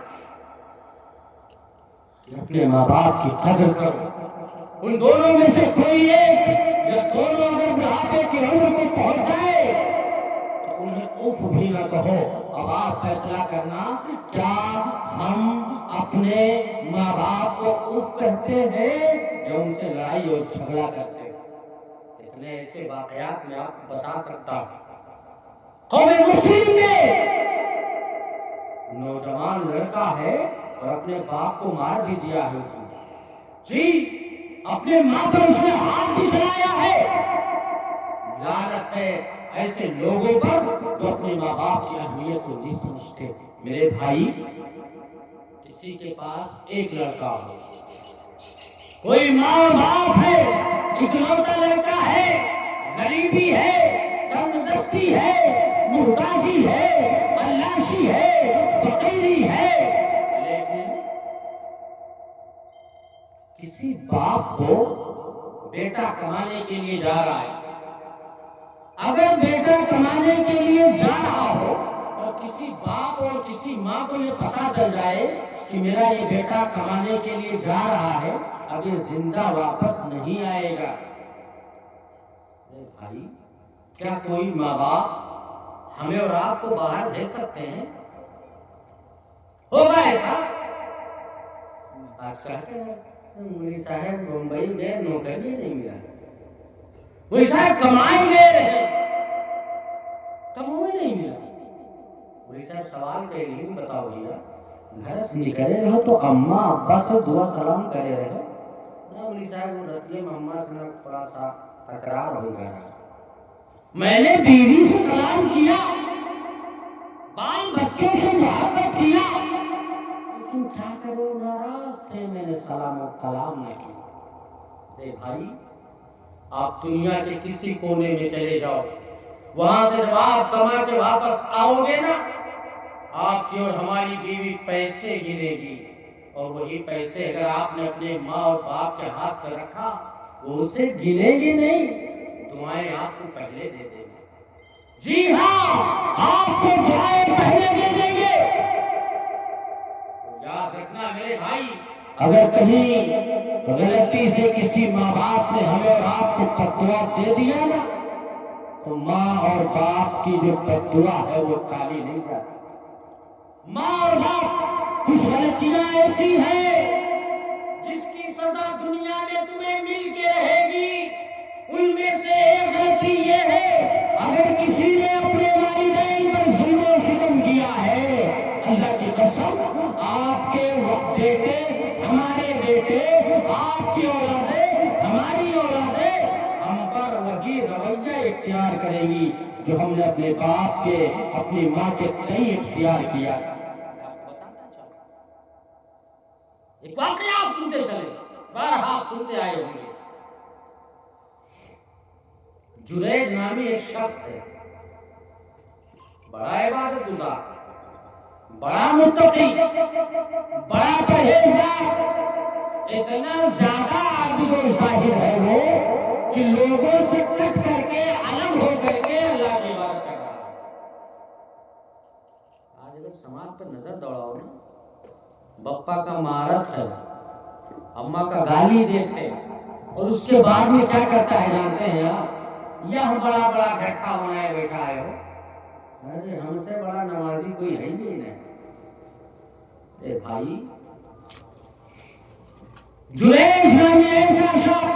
کہ اپنے ماں باپ کی قدر کرو، ان دونوں میں سے کوئی ایک یا دونوں اگر بڑھاپے کی عمر کو پہنچ جائے تو انہیں اف بھی نہ کہو۔ اب آپ فیصلہ کرنا کیا ہم اپنے ماں باپ کو اف کہتے ہیں یا ان سے لڑائی اور جھگڑا کرتے ہیں؟ اتنے ایسے واقعات میں آپ کو بتا سکتا ہوں۔ قوم مسلم میں نوجوان لڑکا ہے اور اپنے باپ کو مار بھی دیا ہے اس نے، جی اپنے ماں پر اس نے ہاتھ بھی چلایا ہے۔ لعنت ہے ایسے لوگوں پر جو اپنے ماں باپ کی اہمیت کو نہیں سمجھتے۔ میرے بھائی کسی کے پاس ایک لڑکا ہو، کوئی ماں اور باپ ہے، اکلوتا لڑکا ہے، غریبی ہے، تنگ دستی ہے، محتاجی ہے، عیاشی ہے، فقیری ہے، لیکن کسی باپ کو بیٹا کمانے کے لیے جا رہا ہے، اگر بیٹا کمانے کے لیے جا رہا ہو اور کسی باپ اور کسی ماں کو یہ پتا چل جائے کہ میرا یہ بیٹا کمانے کے لیے جا رہا ہے اب یہ زندہ واپس نہیں آئے گا، بھائی کیا کوئی ماں باپ ہمیں اور آپ کو باہر بھیج سکتے ہیں؟ ہوگا ایسا؟ آج کہتے ہیں مولوی صاحب ممبئی گئے نوکری نہیں ملا، مولوی صاحب کمائے گئے رہے کموئے نہیں ملا۔ مولوی صاحب سوال کہے نہیں بتاؤ بھیا گھر سے نکلے رہو تو اماں ابا سے دعا سلام کرے رہو نا؟ مولوی صاحب وہ رکھیے اماں سے تھوڑا سا تکرار ہو گیا، میں نے بیوی سے سلام کیا، بال بچوں سے محبت کیا، لیکن کیا کرو ناراض تھے میں نے سلام و کلام نہ کیا۔ اے بھائی آپ دنیا کے کسی کونے میں چلے جاؤ، وہاں سے جب آپ کما کے واپس آؤ گے نا آپ کی اور ہماری بیوی پیسے گنے گی، اور وہی پیسے اگر آپ نے اپنے ماں اور باپ کے ہاتھ پر رکھا وہ اسے گنے گی نہیں، دعائیں آپ کو پہلے دے دیں گے۔ جی ہاں آپ کو دعائیں پہلے دے دیں گے۔ یاد رکھنا میرے بھائی اگر کہیں غلطی سے کسی ماں باپ نے ہمیں اور آپ کو فتویٰ دے دیا نا تو ماں اور باپ کی جو فتویٰ ہے وہ ٹالی نہیں جاتی۔ ماں اور باپ کچھ غلطیاں ایسی ہیں جس کی سزا دنیا میں تمہیں مل کے رہے گی، ان میں سے ایک بیٹی یہ ہے، اگر کسی نے اپنے والدین پر ظلم و ستم کیا ہے، اللہ کی قسم آپ کے بیٹے ہمارے بیٹے، آپ کی اولادیں ہماری اولادیں ہم پر وہی رویہ اختیار کریں گی جو ہم نے اپنے باپ کے، اپنی ماں کے تئیں اختیار کیا۔ آپ کو بتاتا چلو، ایک واقعہ آپ سنتے چلے، بارہا آپ سنتے آئے ہوں گے۔ جریج نامی ایک شخص ہے، بڑا عبادت گزار، بڑا متقی، بڑا پرہیزگار، اتنا زیادہ عابد و زاہد ہے وہ کہ لوگوں سے کٹ کر کے، الگ ہو کر کے اللہ کی عبادت کر رہا ہے۔ آج اگر سماج پر نظر دوڑاؤ نا، بپا کا مہارت ہے، اماں کا گالی دیتے، اور اس کے بعد میں کیا کرتا ہے جانتے ہیں آپ؟ یہ بڑا بڑا گھٹا بنائے بیٹھا ہے وہ، ارے ہم سے بڑا نمازی کوئی ہے ہی نہیں۔ اے بھائی، جریج نامی ایسا شخص،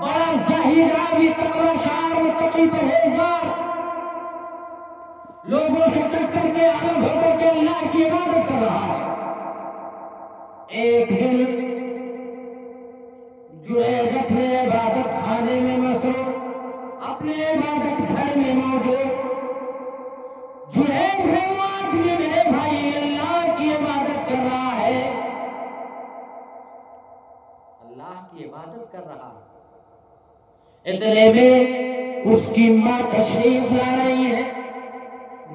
بڑا زاہد، عابد، تقویٰ شار، متقی، پرہیزگار، لوگوں سے کٹ کر کے، الگ ہو کر کے اللہ کی عبادت کر رہا ہے۔ ایک دن جریج اپنے عبادت خانے میں مصروف، اپنے عبادت گھر میں موجود، جریج ہے وہ آدمی میرے بھائی اللہ کی عبادت کر رہا ہے، اللہ کی عبادت کر رہا ہے۔ اتنے میں اس کی ماں تشریف لا رہی ہے،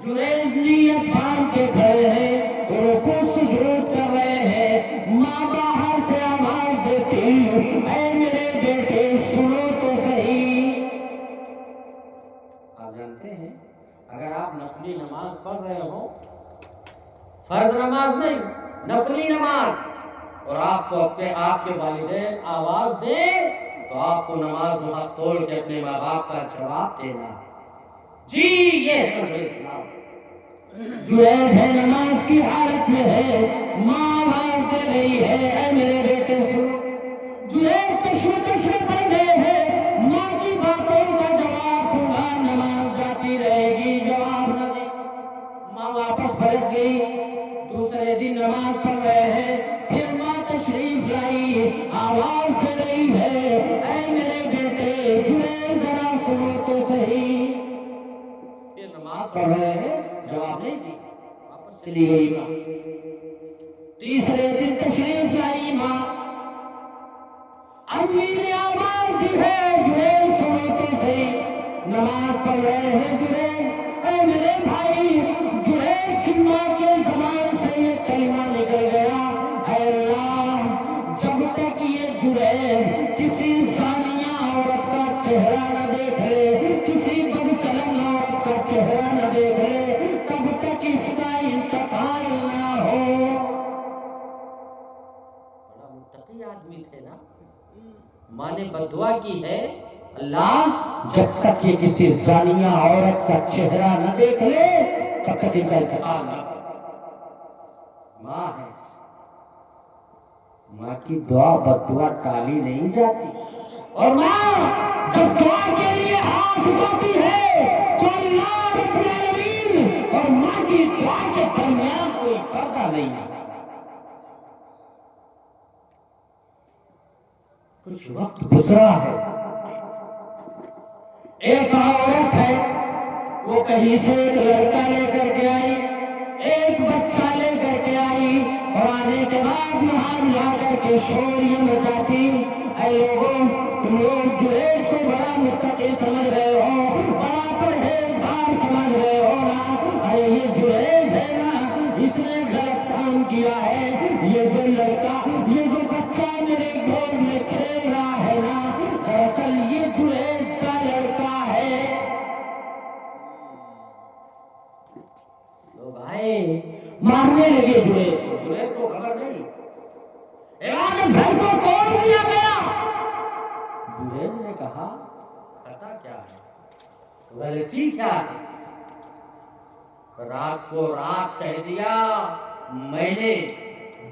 جریج نیت باندھ کے کھڑے ہیں، رکوع سجود کر رہے ہیں، ماں باہر سے آواز دیتی، اے میرے بیٹے سنو تو صحیح۔ آپ جانتے ہیں اگر آپ نفلی نماز پڑھ رہے ہو، فرض نماز نہیں، نفلی نماز، اور آپ کو آپ کے والدین آواز دیں تو آپ کو نماز وہاں توڑ کے اپنے ماں باپ کا جواب دینا۔ جی یہ ہے اسلام۔ جریج ہے، نماز کی حالت میں ہے، ماں آواز دے رہی ہے، اے میرے بیٹے سنو۔ جریج کشمکش میں پڑ گئے ہیں، ماں کی باتوں کا جواب دوں گا، نماز جاتی رہے گی، جواب نہ دے۔ ماں واپس پلٹ گئی، دوسرے دن نماز پڑھ رہے ہیں، پھر ماں تشریف لائی، آواز دے رہی ہے، اے میرے بیٹے جریج ذرا سنو تو صحیح۔ پھر نماز پڑھ رہے ہیں، جواب نہیں دی، واپس چلی گئی ماں۔ تیسرے دن تشریف لائی ماں، امی نے آواز دی ہے، جریج سنو تو صحیح، نماز پڑھ رہے ہیں جریج، اے میرے بھائی جریج کی ماں کے زبان سے یہ کلمہ نکل گیا، اے اللہ جب تک یہ جریج کسی زانیہ عورت کا چہرہ نہ دیکھ لے، کسی بدچلن عورت کا چہرہ نہ دیکھ لے، تب تک اس کا انتقال نہ ہو۔ بڑا متقی آدمی تھے نا، ماں نے بددعا کی ہے، اللہ جب تک یہ کسی زانیہ عورت کا چہرہ نہ دیکھ لے تب تک ان کا انتقال نہ ہو۔ ماں ہے، ماں کی دعا بددعا ٹالی نہیں جاتی، اور ماں جب دعا کے لیے ہاتھ اٹھاتی ہے تو اللہ رب العالمین اور ماں کی دعا کے درمیان کوئی پردہ نہیں ہے۔ کچھ وقت گزرا ہے، ایک عورت ہے، وہ کہیں سے ایک لڑکا لے کر کے آئی، ایک بچہ لے کر کے آئی، اور آنے کے بعد وہاں لا کر کے شور یہ مچاتی، اے لوگوں تم لوگ جریج کو بڑا متقی سمجھ رہے ہو، بڑا پرہیزگار سمجھ رہے ہو نا، ارے یہ جریج ہے نا، اس نے غلط کام کیا ہے، یہ جو لڑکا، یہ جو بچہ میرے گود میں کھیل رہا ہے نا، دراصل یہ جریج کا لڑکا ہے۔ لوگ آئے مارنے لگے جریج کو خبر نہیں، گھر کو توڑ دیا گیا۔ جریج نے کہا خطا کیا ہے، غلطی کیا ہے؟ رات کو رات کہہ دیا، میں نے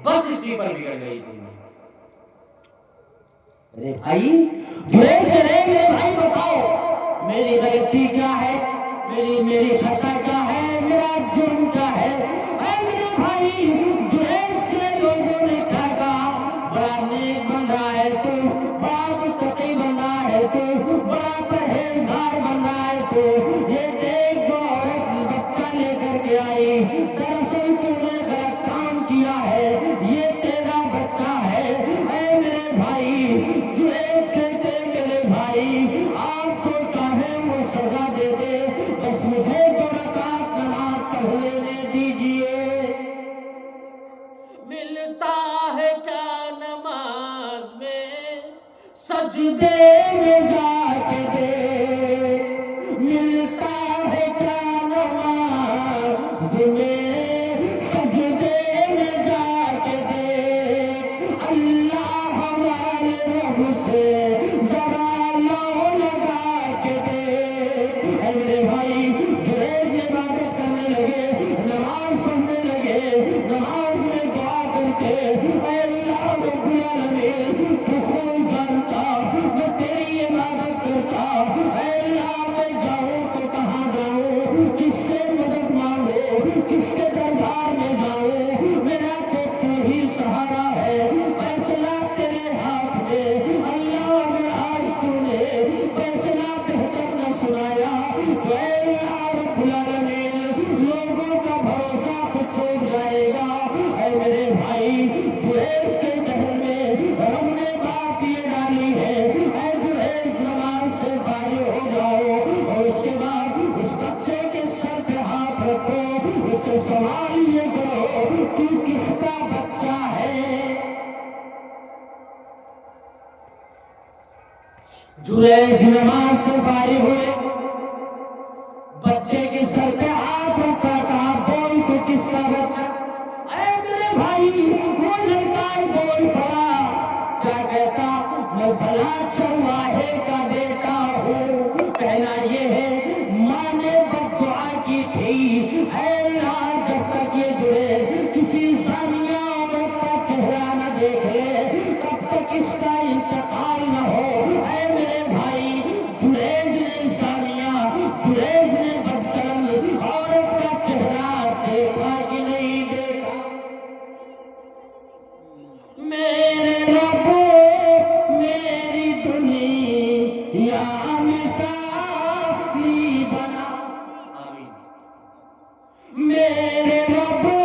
بس اسی پر بگڑ گئی تھی۔ ارے بھائی جریج، میرے بھائی بتاؤ میری غلطی کیا ہے، میری خطا کیا ہے، میرا جرم کیا ہے۔ اے میرے بھائی، جنید کے لوگوں نے کیا کہا، بڑا نیک بن رہا ہے تو، بڑا متقی بن رہا ہے تو، بڑا پرہیزگار بن رہا ہے تو، یہ دیکھ جو عورت بچہ لے کر کے آئی، دراصل تم نے غلط کام کیا ہے، یہ تیرا بچہ ہے۔ اے میرے بھائی، جنید کہتے میرے بھائی، آپ کو چاہے وہ سزا دے دے، بس مجھے 2 رکعت نماز پڑھ لینے دیجئے۔ ملتا ہے کیا نماز میں سجدے میں جا کے دے، ملتا ہے کیا نماز میں سجدے میں جا کے دے، اللہ ہمارے رب سے ذرا لو لگا کے دے۔ اے میرے بھائی، جنید عبادت کرنے لگے، نماز پڑھنے لگے، نماز میں دعا کرتے، اے اللہ رب العالمین، تو خود جانتا میں تیری عبادت کرتا، اے اللہ میں جاؤں تو کہاں جاؤں، کس سے مدد مانگو، کس کے دربار میں جاؤں، میرا تو تو ہی سہارا ہے، فیصلہ تیرے ہاتھ میں۔ اللہ اگر آج تو نے فیصلہ بہتر نہ سنایا تو اے اللہ رب العالمین، لوگوں کا بھروسہ تو چھوڑ جائے گا۔ اے میرے بھائی، جویس کے ذہن میں رب نے بات یہ ڈالی ہے، اے جویس نماز سے فارغ ہو جاؤ، اور اس کے بعد اس بچے کے سر پہ ہاتھ رکھو، اس سے سوال یہ کرو تو کس کا بچہ ہے۔ جنید نماز سے فارغ ہوئے، بچے کے سر پہ ہاتھ رکھا، کہا بول تو کس کا بچہ۔ اے میرے بھائی، وہ لڑکا بول پڑا، کیا کہتا، میں فلاں چرواہے کا بیٹا ہوں۔ کہنا یہ ہے ماں نے بد دعا کی تھی، اے اللہ جب تک یہ جڑے کسی ثانیہ عورت کا چہرہ نہ دیکھے تب تک اس کا انتقال نہ ہو۔ اے میرے بھائی، جنید نے ثانیہ، جنید نے بدچلن عورت کا چہرہ دیکھا کہ نہیں دیکھا؟ میرے ربو میری دنیا مثالی بنا، آمین۔ میرے ربو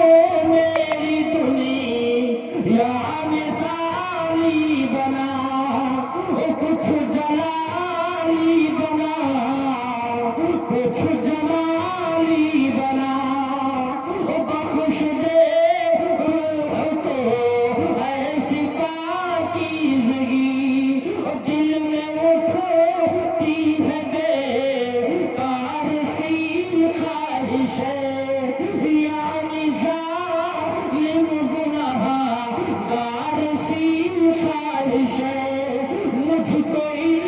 میری دنیا مثالی بنا، کچھ جلالی بنا، کچھ جمالی بنا، بخش دے روح کو ایسی پاکیزگی، دل میں اٹھتی ہے بیکار سی خواہش ہے، یعنی ظالم گنہگار سی خواہش ہے، مجھ کو ان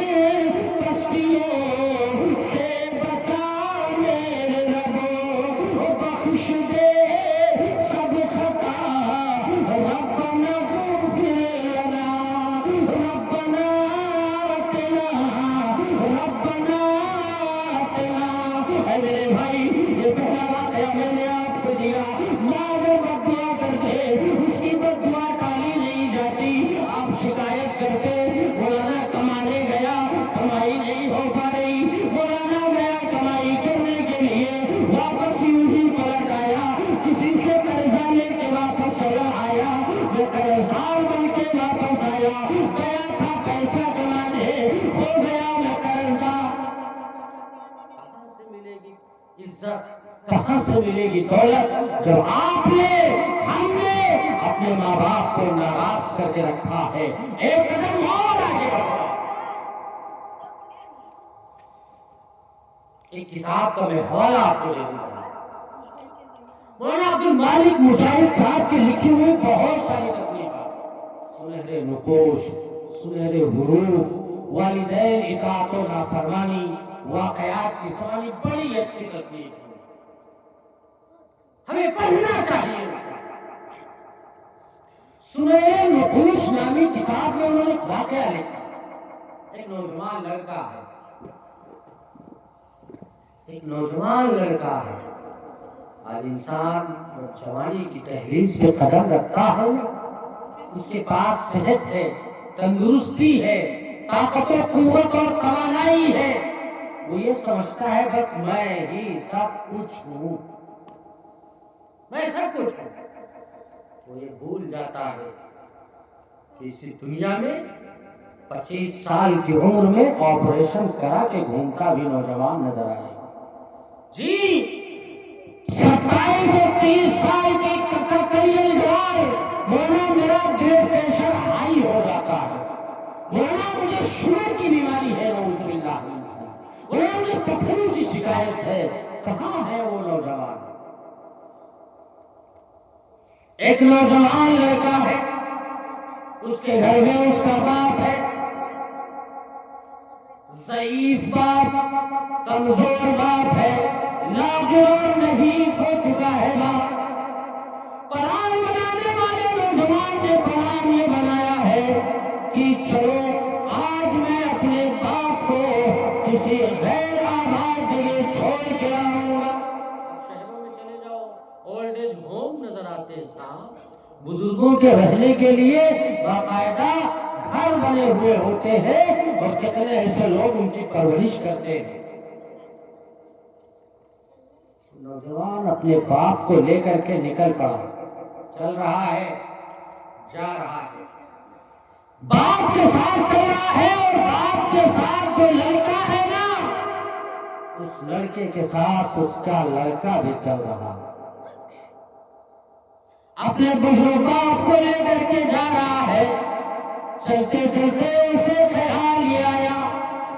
پستیوں سے بچا میرے ربو، بخش دے سب خطا، ربنا اغفر لنا، ربنا آتنا، ربنا آتنا۔ اے میرے بھائی، یہ پہلا واقعہ میں نے آپ کو دیا، ماں اگر بد دعا کرتے اس کی بد دعا ٹالی نہیں جاتی، آپ شکایت کرتے مولانا کمانے گیا، کمائی نہیں ہو پا رہی، مولانا گیا کمائی کرنے کے لیے، واپس یوں ہی پلٹ آیا، کسی سے قرضہ لے کے واپس چلا آیا، میں قرضدار بن کے واپس آیا، گیا تھا پیسہ کمانے، ہو گیا میں قرضدار۔ کہاں سے ملے گی عزت، کہاں سے ملے گی دولت، جب آپ نے، ہم نے اپنے ماں باپ کو ناراض کر کے رکھا ہے۔ ایک قدم اور آگے بڑھو۔ ایک کتاب کا میں حوالہ آپ کو دے دوں گا، مولانا عبد المالک مجاہد صاحب کے لکھی ہوئی بہت ساری تصنیفات، سنہرے نقوش، سنہرے حروف، والدین اطاعت و نافرمانی، واقعات کی سوانی، بڑی اچھی تصنیف ہے، ہمیں پڑھنا چاہیے۔ سنہرے نقوش نامی کتاب میں انہوں نے ایک واقعہ لکھا، ایک نوجوان لڑکا ہے، ایک نوجوان لڑکا ہے. آج انسان جوانی کی تحریک پہ قدم رکھتا ہے، اس کے پاس صحت ہے، تندرستی ہے، طاقت و قوت اور توانائی ہے. وہ یہ سمجھتا ہے بس میں ہی سب کچھ ہوں، میں سب کچھ ہوں. وہ یہ بھول جاتا ہے کہ اس دنیا میں 25 سال کی عمر میں آپریشن کرا کے گھومتا بھی نوجوان نظر آئے. جی 27 اور 30 سال کی کئی جائے مولانا میرا بلڈ پریشر ہائی ہو جاتا ہے، مولانا مجھے شوگر کی بیماری ہے، نعوذ باللہ من ذالک، مولانا مجھے پتھروں کی شکایت ہے. کہاں ہے وہ نوجوان؟ ایک نوجوان لڑکا ہے، اس کے گھر میں اس کا باپ ہے، ضعیف باپ، کمزور باپ ہے، لاغر اور نحیف ہو چکا ہے باپ. قرآن بنانے والے نوجوان نے قرآن یہ بنایا ہے کہ چلو آج میں اپنے باپ کو کسی غیر آباد جگہ چھوڑ کے آؤں گا. شہروں میں چلے جاؤ، اولڈ ایج ہوم نظر آتے ہیں صاحب، بزرگوں کے رہنے کے لیے باقاعدہ گھر بنے ہوئے ہوتے ہیں اور کتنے ایسے لوگ ان کی پرورش کرتے ہیں. نوجوان اپنے باپ کو لے کر کے نکل پڑا، چل رہا ہے، جا رہا ہے، باپ کے ساتھ چل رہا ہے، اور باپ کے ساتھ جو لڑکا ہے نا اس لڑکے کے ساتھ اس کا لڑکا بھی چل رہا ہے. اپنے بزرگ باپ کو لے کر کے جا رہا ہے. چلتے چلتے اسے خیال یہ آیا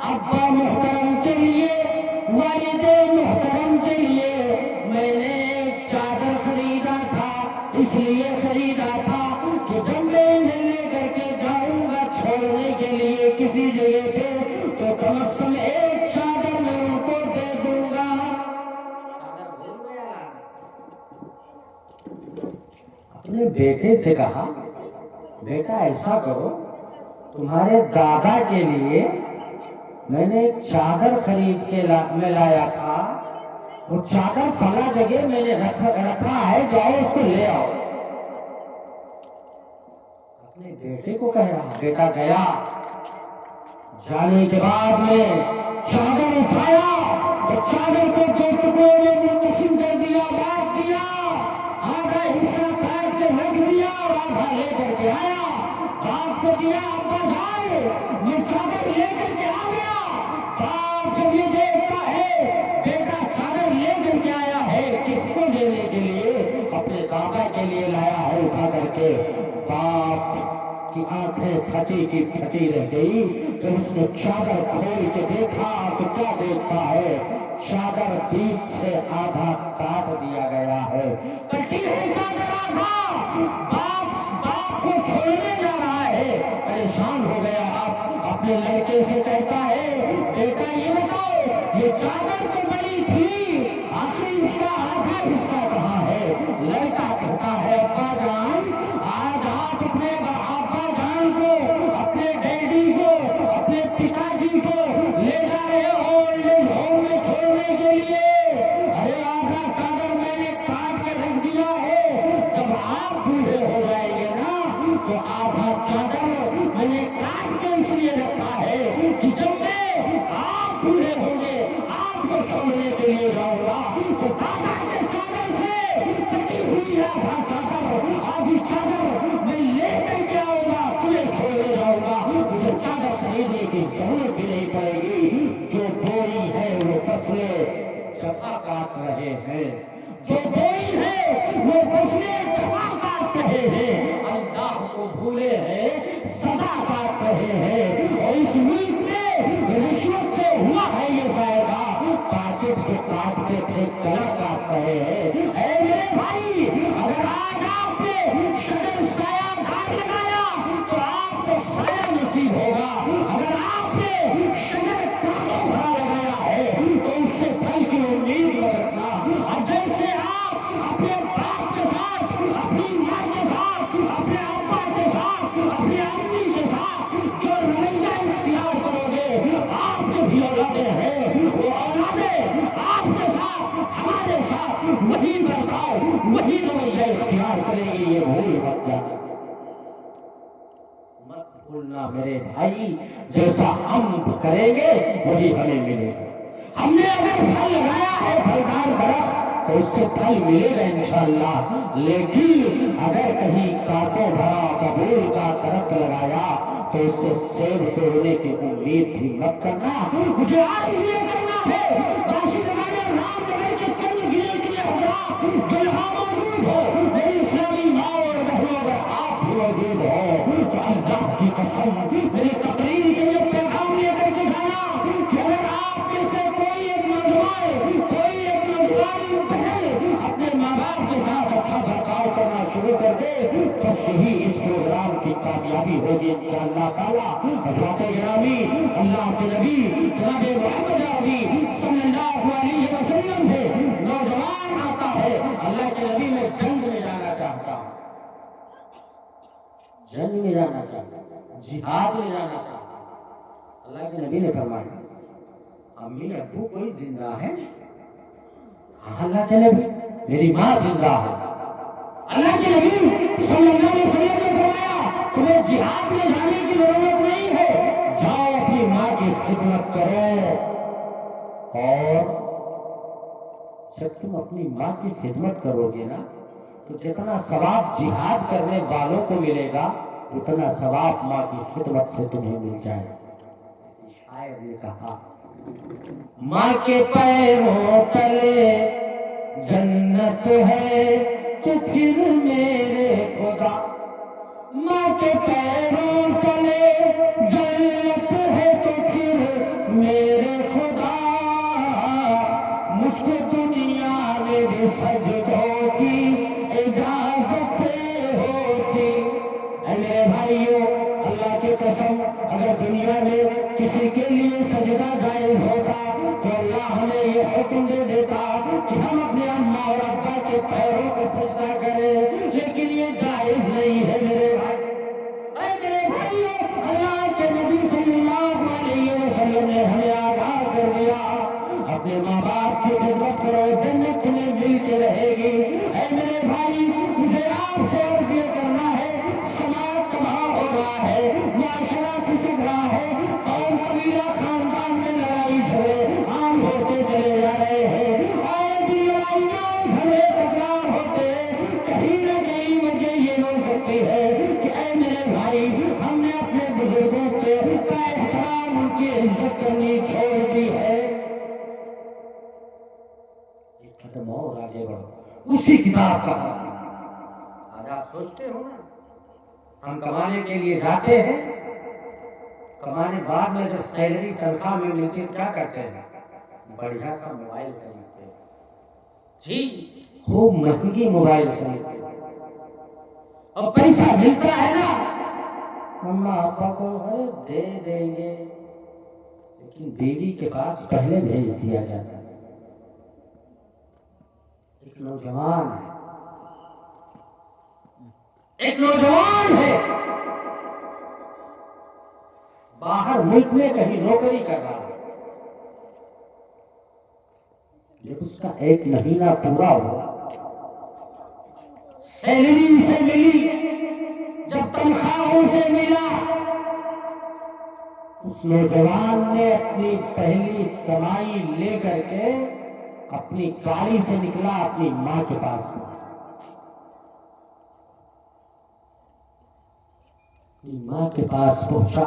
ابا محترم کے لیے، والد محترم کے لیے میں نے ایک چادر خریدا تھا، اس لیے خریدا تھا کہ جب میں انہیں لے کر کے جاؤں گا چھوڑنے کے لیے کسی جگہ پہ تو کم از کم ایک چادر میں ان کو دے دوں گا. چادر بھول گیا. اپنے بیٹے سے کہا بیٹا ایسا کرو، تمہارے دادا کے لیے میں نے ایک چادر خرید کے میں لایا تھا، وہ چادر فلاں جگہ میں نے رکھا ہے، جاؤ اس کو لے آؤ. اپنے بیٹے کو کہہ رہا. بیٹا گیا، جانے کے بعد میں چادر اٹھایا تو چادر کو 2 ٹکڑوں میں منقسم کر دیا، بانٹ دیا، آدھا حصہ کاٹ کے رکھ دیا اور آدھا لے کر کے آیا. باپ کو دیا، ابا جائے یہ چادر لے کر کے آ گیا. باپ جب یہ دیکھتا ہے بیٹا چادر لے کر کے آیا ہے، کس کو دینے کے لیے؟ اپنے دادا کے لیے لایا ہے اٹھا کر کے. باپ کی آنکھیں پھٹی کی پھٹی رہ گئی. جب اس نے چادر کھول کے دیکھا تو کیا دیکھتا ہے؟ چادر بیچ سے آدھا کاٹ دیا گیا ہے، کٹی ہوئی چادر آدھا. باپ کو چھوڑنے جا رہا ہے، پریشان ہو گیا. آپ اپنے لڑکے سے کہتا ہے بیٹا یہ بتاؤ یہ چادر تو بڑی تھی، آخر اس کا آدھا حصہ کہاں ہے؟ لڑکا کہتا ہے ابا جان آج آپ اپنے ابا جان کو، اپنے ڈیڈی کو، اپنے پتا جی کو لے جا رہے ہو اولڈ ایج ہوم میں چھوڑنے کے لیے. ارے آدھا چادر میں نے کاٹ کے رکھ دیا ہے، جب آپ بوڑھے ہو جائیں گے نا تو آدھا چادر میں نے کاٹ کے اس لیے رکھا ہے کہ جب میں آپ بوڑھے ہوں گے آپ کو چھوڑنے کے لیے جاؤں گا تو دادا کے چادر سے کٹی ہوئی آدھا چادر، آدھی چادر میں لے کر کے آؤں گا، تمہیں چھوڑنے جاؤں گا. مجھے چادر خریدنے کی ضرورت بھی نہیں پڑے گی. جو بوئی ہے وہ فصلیں جفا کاٹ رہے ہیں، جو بوئی ہے وہ فصلیں جفا کاٹ رہے ہیں، اللہ کو بھولے ہیں، سزا کاٹ رہے ہیں. اور اس ملک میں رشوت سے ہوا ہے یہ فائدہ، پاکٹ جو کاٹتے تھے گلا کاٹ رہے ہیں. اے میرے بھائی اگر آج آپ نے شجر سایہ دار لگایا تو آپ کو سایہ نصیب ہوگا، اگر آپ نے شجر کانٹوں بھرا لگایا ہے تو اس سے پھل کی امید مت رکھنا. اور جیسے آپ اپنے باپ کے ساتھ، اپنی ماں کے ساتھ، اپنے ابا کے ساتھ، اپنی امی کے ساتھ جو رویہ اختیار کرو گے، آپ کے بھی اولادیں ہیں، وہ اولادیں آپ بولنا میرے بھائی جیسا ہم کریں گے وہی ہمیں ملے گا. ہم نے اگر پھل لگایا ہے پھلدار درخت تو اس سے پھل ملے گا انشاءاللہ. لیکن اگر کہیں کانٹوں بھرا قبول کا درخت لگایا تو اس سے سیب توڑنے کی امید بھی مت کرنا. مجھے آج یہ کرنا ہے باسی لگانے رام نگر کے چند گرے کے حضرات جو یہاں موجود ہو, میری اسلامی ماں اور بہنوں اگر آپ بھی موجود ہو تو اللہ کی قسم میری تقریر سے یہ پیغام لے کر کے جانا کہ اگر آپ میں سے کوئی ایک نوجوان بہن اپنے ماں باپ کے ساتھ اچھا برتاؤ کرنا شروع کر دے بس یہی اس پروگرام کی کامیابی ہوگی انشاءاللہ تعالی. حضرات گرامی, اللہ کے نبی جناب محمد عربی صلی اللہ علیہ وسلم سے نوجوان آتا ہے, اللہ کے نبی میں جنگ میں جانا چاہتا ہوں, جنگ میں جانا چاہتا ہوں, جہاد میں جانا چاہتا ہوں. اللہ کے نبی نے فرمایا امی ابو کوئی زندہ ہے؟ ہاں اللہ کے نبی میری ماں زندہ ہے. اللہ کے نبی صلی اللہ علیہ وسلم نے فرمایا تمہیں جہاد میں جانے کی ضرورت نہیں ہے, جاؤ اپنی ماں کی خدمت کرو, اور جب تم اپنی ماں کی خدمت کرو گے نا تو جتنا ثواب جہاد کرنے والوں کو ملے گا اتنا ثواب ماں کی خدمت سے تمہیں مل جائے. شاعر نے کہا ماں کے پیروں تلے جنت ہے تو پھر میرے خدا, ماں کے پیروں تلے جنت ہے تو پھر میرے خدا, مجھ کو دنیا میں بھی سجدوں کی اجازت ہوتی. اے میرے بھائیوں, اللہ کی قسم اگر دنیا میں کسی کے لیے سجدہ جائز ہوتا تو اللہ ہمیں یہ حکم دے دیتا کہ ہم اپنے اماں اور ابا کے پیروں کا سجدہ کریں, لیکن یہ جائز نہیں ہے میرے بھائی. اے میرے بھائیوں, اللہ کے نبی صلی اللہ علیہ وسلم نے ہمیں آگاہ کر دیا اپنے ماں باپ کی خدمت کرو, جنت تمہیں مل کے رہے گی. اے میرے بھائی, مجھے آپ سے عرض یہ کرنا ہے, سماج تباہ ہو رہا ہے, معاشرہ سسک رہا ہے, قوم قبیلہ خاندان میں لڑائی جھگڑے عام ہوتے چلے جا رہے ہیں, آئے دن لڑائیاں جھگڑے تکرار ہوتے ہیں. کہیں نہ کہیں وجہ یہ ہو سکتی ہے کہ اے میرے بھائی ہم نے اپنے بزرگوں کے کا احترام, ان کی عزت کرنی چھوڑ دی ہے. ختم اور آگے بڑھو اسی کتاب کا. آج آپ سوچتے ہو نا ہم کمانے کے لیے جاتے ہیں, کمانے بعد میں جب سیلری تنخواہ میں ملتی ہے کیا کرتے ہیں؟ بڑھیا سا موبائل خریدتے ہیں, جی خوب مہنگی موبائل خریدتے ہیں. اور پیسہ ملتا ہے نا مما ابا کو ارے دے دیں گے, لیکن بیوی کے پاس پہلے بھیج دیا جاتا ہے. ایک نوجوان ہے باہر ملک میں کہیں نوکری کر رہا ہے, جب اس کا ایک مہینہ پورا ہوا, سیلری سے ملی, جب تنخواہوں سے ملا, اس نوجوان نے اپنی پہلی کمائی لے کر کے اپنی گاڑی سے نکلا, اپنی ماں کے پاس پہنچا. اپنی ماں کے پاس پہنچا,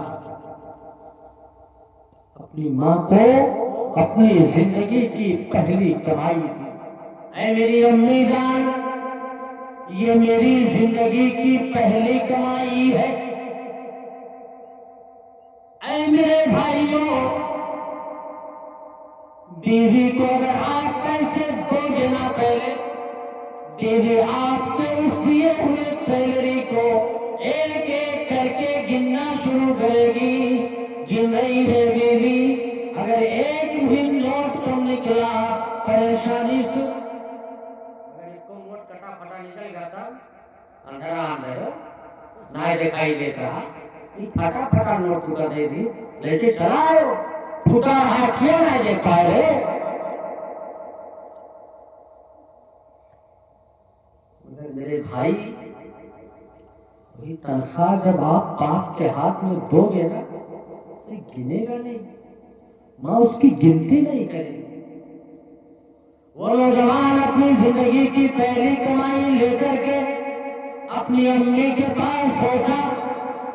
اپنی ماں کو اپنی زندگی کی پہلی کمائی دی. اے میری امی جان, یہ میری زندگی کی پہلی کمائی ہے. اے میرے بھائیوں, بیوی کو اگر آپ پیسے دو گے نا پہلے, بیوی آپ کے اس دیے ہوئے سیلری کو ایک ایک کر کے گننا شروع کرے گی. گن رہی ہے بیوی, اگر ایک بھی نوٹ کم نکلا پریشانی سے, اگر ایک کو نوٹ کٹا پھٹا نکل گیا تھا اندھرا اندر نہ دکھائی دیتا رہا, پھٹا پھٹا نوٹ ٹوٹا دے دی لے کے چلا آئے, ٹوٹا رہا کیا نہ دیکھ پائے رہے. مگر میرے بھائی وہی تنخواہ جب آپ باپ کے ہاتھ میں دو گے نا اسے گنے گا نہیں، ماں اس کی گنتی نہیں کرے گی۔ وہ نوجوان اپنی زندگی کی پہلی کمائی لے کر کے اپنی امی کے پاس پہنچا،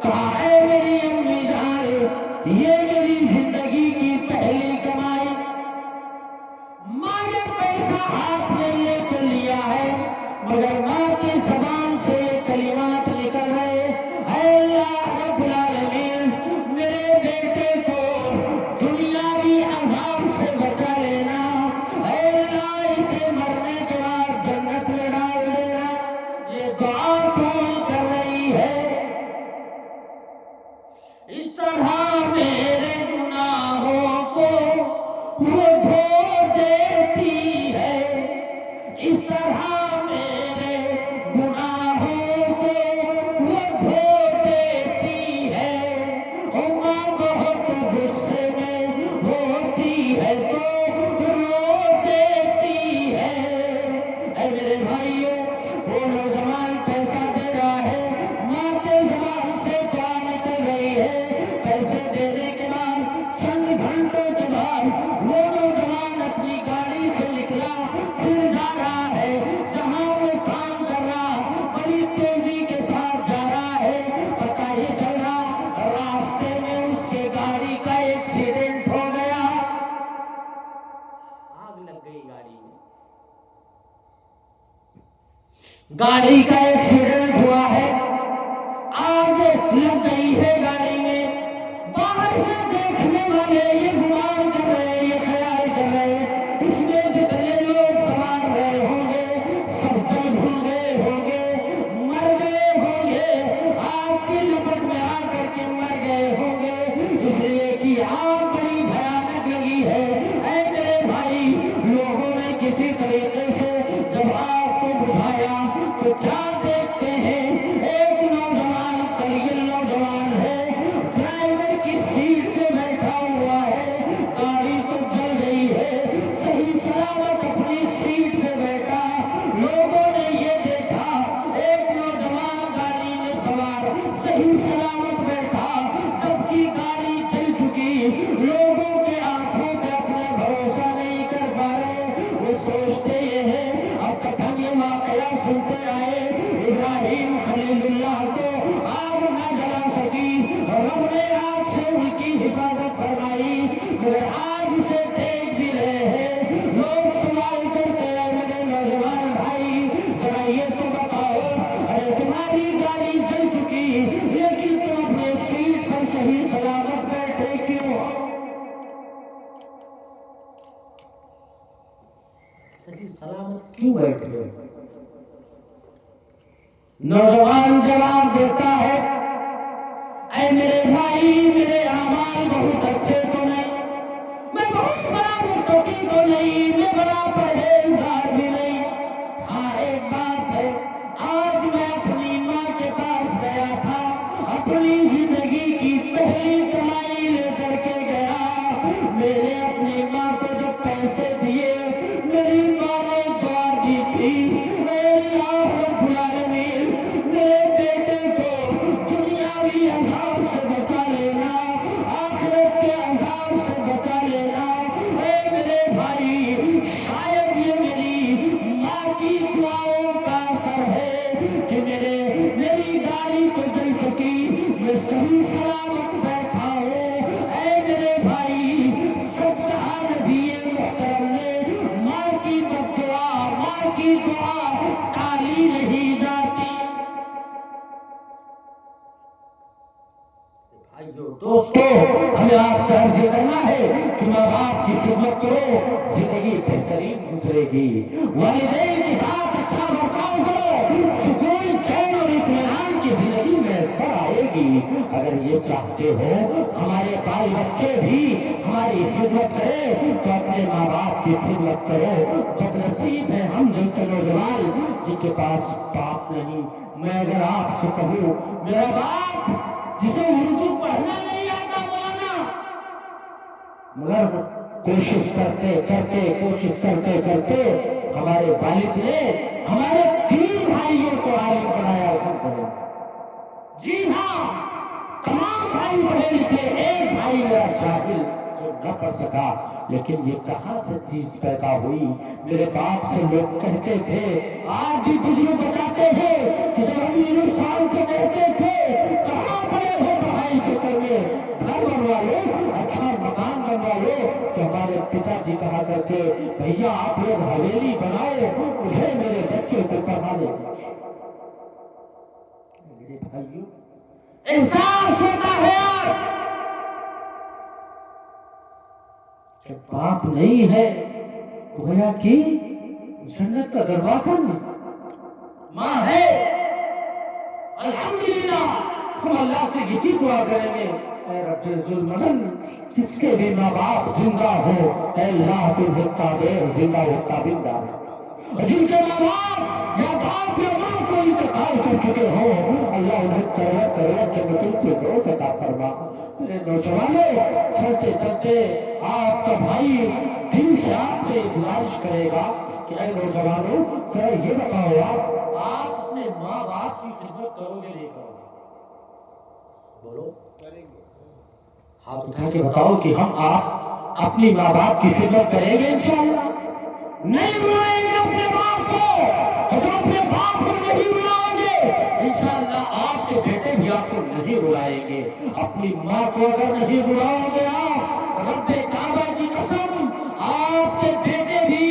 کہا اے میری امی جان، یہ میری زندگی کی پہلی کمائی، ماں نے پیسہ ہاتھ میں لے کر لیا ہے، مگر ماں کی زبان سے کلمات نکل رہے، اے اللہ رب العالمین، میرے بیٹے کو دنیاوی عذاب سے بچا لینا، اے اللہ اسے مرنے کے بعد جنت میں ڈال دینا، یہ دعا کون کر رہی ہے؟ اس طرح میرے گناہوں کو وہ دھو دیتی ہے، اس طرح میرے گناہوں کو وہ دھو دیتی ہے، ماں بہت غصے میں ہوتی ہے تو رو دیتی ہے۔ اے میرے بھائیوں، وہ نوجوان پیسہ دے رہا ہے، ماں کے زبان سے دعا نکل رہی ہے، پیسے دینے کے بعد چند گھنٹوں کے بعد وہ نوجوان اپنی گاڑی سے نکلا، پھر جا رہا ہے جہاں وہ کام کر رہا، بڑی تیزی کے ساتھ جا رہا ہے، پتہ یہ چل رہا راستے میں اس کے گاڑی کا ایکسیڈنٹ ہو گیا، آگ لگ گئی گاڑی میں، گاڑی کا ایکسیڈنٹ ہوا ہے، آگ لگ گئی ہے گاڑی میں، باہر سے دیکھنے والے یہ گمان کر رہے، یہ خیال کر رہے اس میں جتنے لوگ سوار رہے ہوں گے سب جل بھول گئے ہوں گے، مر گئے ہوں گے، آگ کی لپٹ میں آ کر کے مر گئے ہوں گے، اس لیے کہ آگ بڑی بھیانک لگی ہے۔ اے میرے بھائی، لوگوں نے کسی طریقے سے جب آگ کو بجھایا تو کیا دیکھتے ہیں، ایک نوجوان کلیل نوجوان ہے، ڈرائیور کی سیٹ پہ بیٹھا ہوا ہے، گاڑی تو جل گئی ہے، صحیح سلامت اپنی سیٹ پہ بیٹھا، لوگوں نے یہ دیکھا ایک نوجوان گاڑی میں سوار صحیح سلامت بیٹھا، جبکہ گاڑی جل چکی، لوگوں کے آنکھوں پہ اپنے بھروسہ نہیں کر پا رہے، وہ سوچتے یہ ہے اب تک ہم یہ واقعہ سنتے آئے، ابراہیم خلیل اللہ کو آگ نہ جلا سکی، رب نے آگ سے ان کی حفاظت فرمائی، مگر آگ سے دیکھ بھی رہے ہیں، لوگ سوال کرتے ہیں میرے نوجوان بھائی ذرا یہ تو بتاؤ، ارے تمہاری گاڑی جل چکی لیکن تم اپنے سیٹ پر صحیح سلامت بیٹھے کیوں ہو؟ صحیح سلامت کیوں بیٹھے ہو؟ نوجوان جواب دیتا ہے، اے میرے بھائی، میرے اعمال بہت اچھے تو نہیں، میں بہت بڑا متقی تو نہیں، میں بڑا پرہیزگار بھی نہیں، ہاں ایک بات ہے، آج میں اپنی ماں کے پاس گیا تھا، اپنی زندگی کی پہلی کمائی لے کر کے گیا، میں نے اپنی ماں کو جب پیسے دیے میری ماں نے دعا دی تھی، اے اللہ رب العالمین، میرے بیٹے کو دنیاوی عذاب سے بچا لینا، آخرت کے عذاب سے بچا لینا، اے میرے بھائی، شاید یہ میری ماں کی دعاؤں کا اثر ہے کہ میری گاڑی تو جل چکی، میں صحیح سلامت بیٹھا ہوں، اے میرے بھائی، سچ کہا نبی محترم نے، ماں کی بددعا، ماں کی دعا ٹالی نہیں جاتی۔ دوستو، ہمیں آپ سے عرض کرنا ہے کہ ماں باپ کی خدمت کرو، زندگی بہترین گزرے گی، والدین کے ساتھ اچھا برتاؤ کرو، سکون چین اور اطمینان کی زندگی میں سر آئے گی۔ اگر یہ چاہتے ہو ہمارے بال بچے بھی ہماری خدمت کرے تو اپنے ماں باپ کی خدمت کرو۔ بد نصیب ہے ہم جیسے نوجوان جن کے پاس باپ نہیں۔ میں اگر آپ سے کہوں میرا باپ جسے اردو پڑھنا نہیں آتا مولانا، مگر کوشش کرتے کرتے ہمارے والد نے ہمارے 3 بھائیوں کو عالم بنایا، الحمدللہ۔ جی ہاں، تمام بھائی پڑھے لکھے، ایک بھائی میرا جاہل جو نہ پڑھ سکا، لیکن یہ کہاں سے چیز پیدا ہوئی؟ میرے باپ سے لوگ کہتے تھے، آج بھی بزرگ بتاتے ہیں کہ جب ہم ہندوستان سے کہتے تھے کہاں پڑے ہو پڑھائی چکر میں، گھر بنوا لو، اچھا مکان بنوا لو، تو ہمارے پتا جی کہا کرتے بھیا آپ لوگ حویلی بناؤ، مجھے میرے بچوں کو پڑھا دے۔ میرے بھائیوں، احساس ہوتا ہے آج جب باپ نہیں ہے، گویا کہ جنت کا دروازہ نہیں، ماں ہے۔ الحمدللہ ہم اللہ سے یہی دعا کریں گے، اے رب ذوالمنن، جس کے بھی ماں باپ زندہ ہو، اے اللہ تو ہوتا دیر زندہ ہوتا بندہ ہے، اور جن کے ماں باپ یا باپ یا ماں کو انتقال کر چکے ہو، اللہ انہیں کروڑ کروڑ جنت الفردوس عطا فرما۔ میرے نوجوانوں، چلتے چلتے آپ کا بھائی دل سے آپ سے گزارش کرے گا کہ اے نوجوانوں، ذرا یہ بتاؤ آپ اپنے ماں باپ کی خدمت کرو گے نہیں کرو گے؟ بولو، ہاتھ اٹھا کے بتاؤ کہ ہم آپ اپنی ماں باپ کی خدمت کریں گے انشاءاللہ؟ نہیں بلائیں گے اپنے باپ کو، اور جو اپنے باپ کو نہیں بلاؤ گے انشاءاللہ آپ کے بیٹے بھی آپ کو نہیں بلائیں گے۔ اپنی ماں کو اگر نہیں بلاؤ گے آپ، رب کعبہ کی قسم، آپ کے بیٹے بھی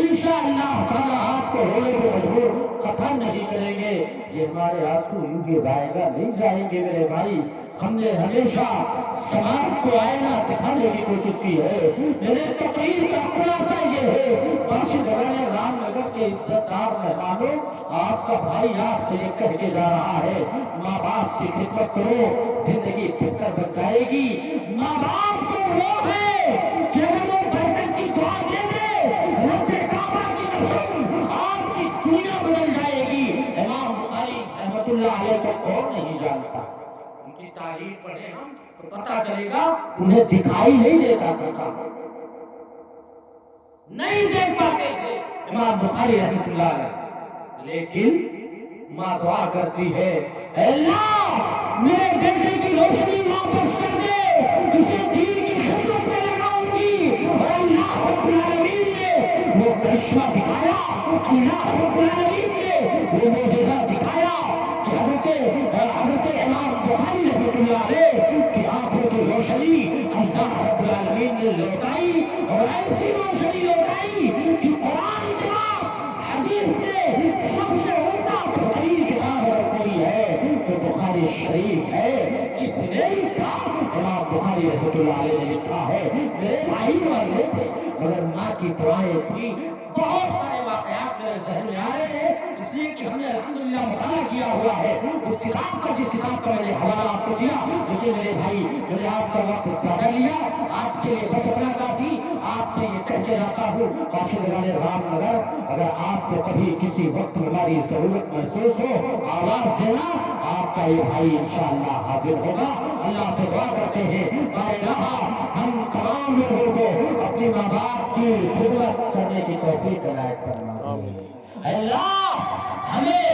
انشاءاللہ تعالیٰ آپ کو رونے کو مجبور قطعاً نہیں کریں گے۔ یہ ہمارے آنسو یوں ہی بہائے گا نہیں جائیں گے میرے بھائی۔ ہم نے ہمیشہ سماج کو آئینہ دکھانے کی کوشش کی ہے۔ میرے تقریر کا خلاصہ یہ ہے، باشندگان رام نگر کے عزت دار مہمانوں، آپ کا بھائی آپ سے یہ کہہ کے جا رہا ہے، ماں باپ کی خدمت کرو، زندگی بہتر بن جائے گی۔ ماں باپ تو وہ ہے کہ اگر وہ برکت کی دعا دے دے، رب کعبہ کی قسم آپ کی دنیا بدل جائے گی۔ امام بخاری رحمت اللہ علیہ کو کون نہیں جانتا؟ ان کی تاریخ پڑھیں ہم تو پتہ چلے گا انہیں دکھائی نہیں دیتا تھا، نہیں دیکھ پاتے تھے امام بخاری رحمت اللہ علیہ، لیکن ماں دعا کرتی ہے، اے اللہ میرے بیٹے کی روشنی واپس کر دے، اسے دین کی خدمت میں لگاؤں گی۔ اور اللہ رب العالمین نے وہ کرشمہ دکھایا، اللہ رب العالمین نے وہ معجزہ دکھایا کہ حضرت امام بخاری رحمت اللہ علیہ کی آنکھوں کی روشنی اللہ رب العالمین نے لوٹائی، اور ایسی روشنی لوٹائی کہ قرآن کے بعد حدیث میں سب سے عمدہ بہترین کتاب اگر کوئی ہے تو بخاری شریف ہے۔ اس نے لکھا، امام بخاری رحمت اللہ علیہ نے لکھا ہے، میرے بھائی والے تھے مگر ماں کی دعائیں تھی۔ بہت سارے واقعات میرے ذہن میں آ رہے ہیں، اس لیے کہ ہم نے الحمدللہ مطالعہ کیا ہوا ہے اس کتاب کا، جس کتاب کا میں نے حوالہ آپ کو دیا، لیکن میرے بھائی میں نے آپ کا وقت زیادہ لیا، آج کے لیے بس اتنا کافی۔ آپ سے یہ کہہ کے جاتا ہوں، باشندگان رام نگر، اگر آپ کو کبھی کسی وقت ہماری ضرورت محسوس ہو، آواز دینا، آپ کا یہ بھائی انشاءاللہ حاضر ہوگا۔ اللہ سے دعا کرتے ہیں بارے رہا ہم تمام لوگوں کو اپنی ماں باپ کی خدمت کرنے کی توفیق عنایت فرما۔ اللہ ہمیں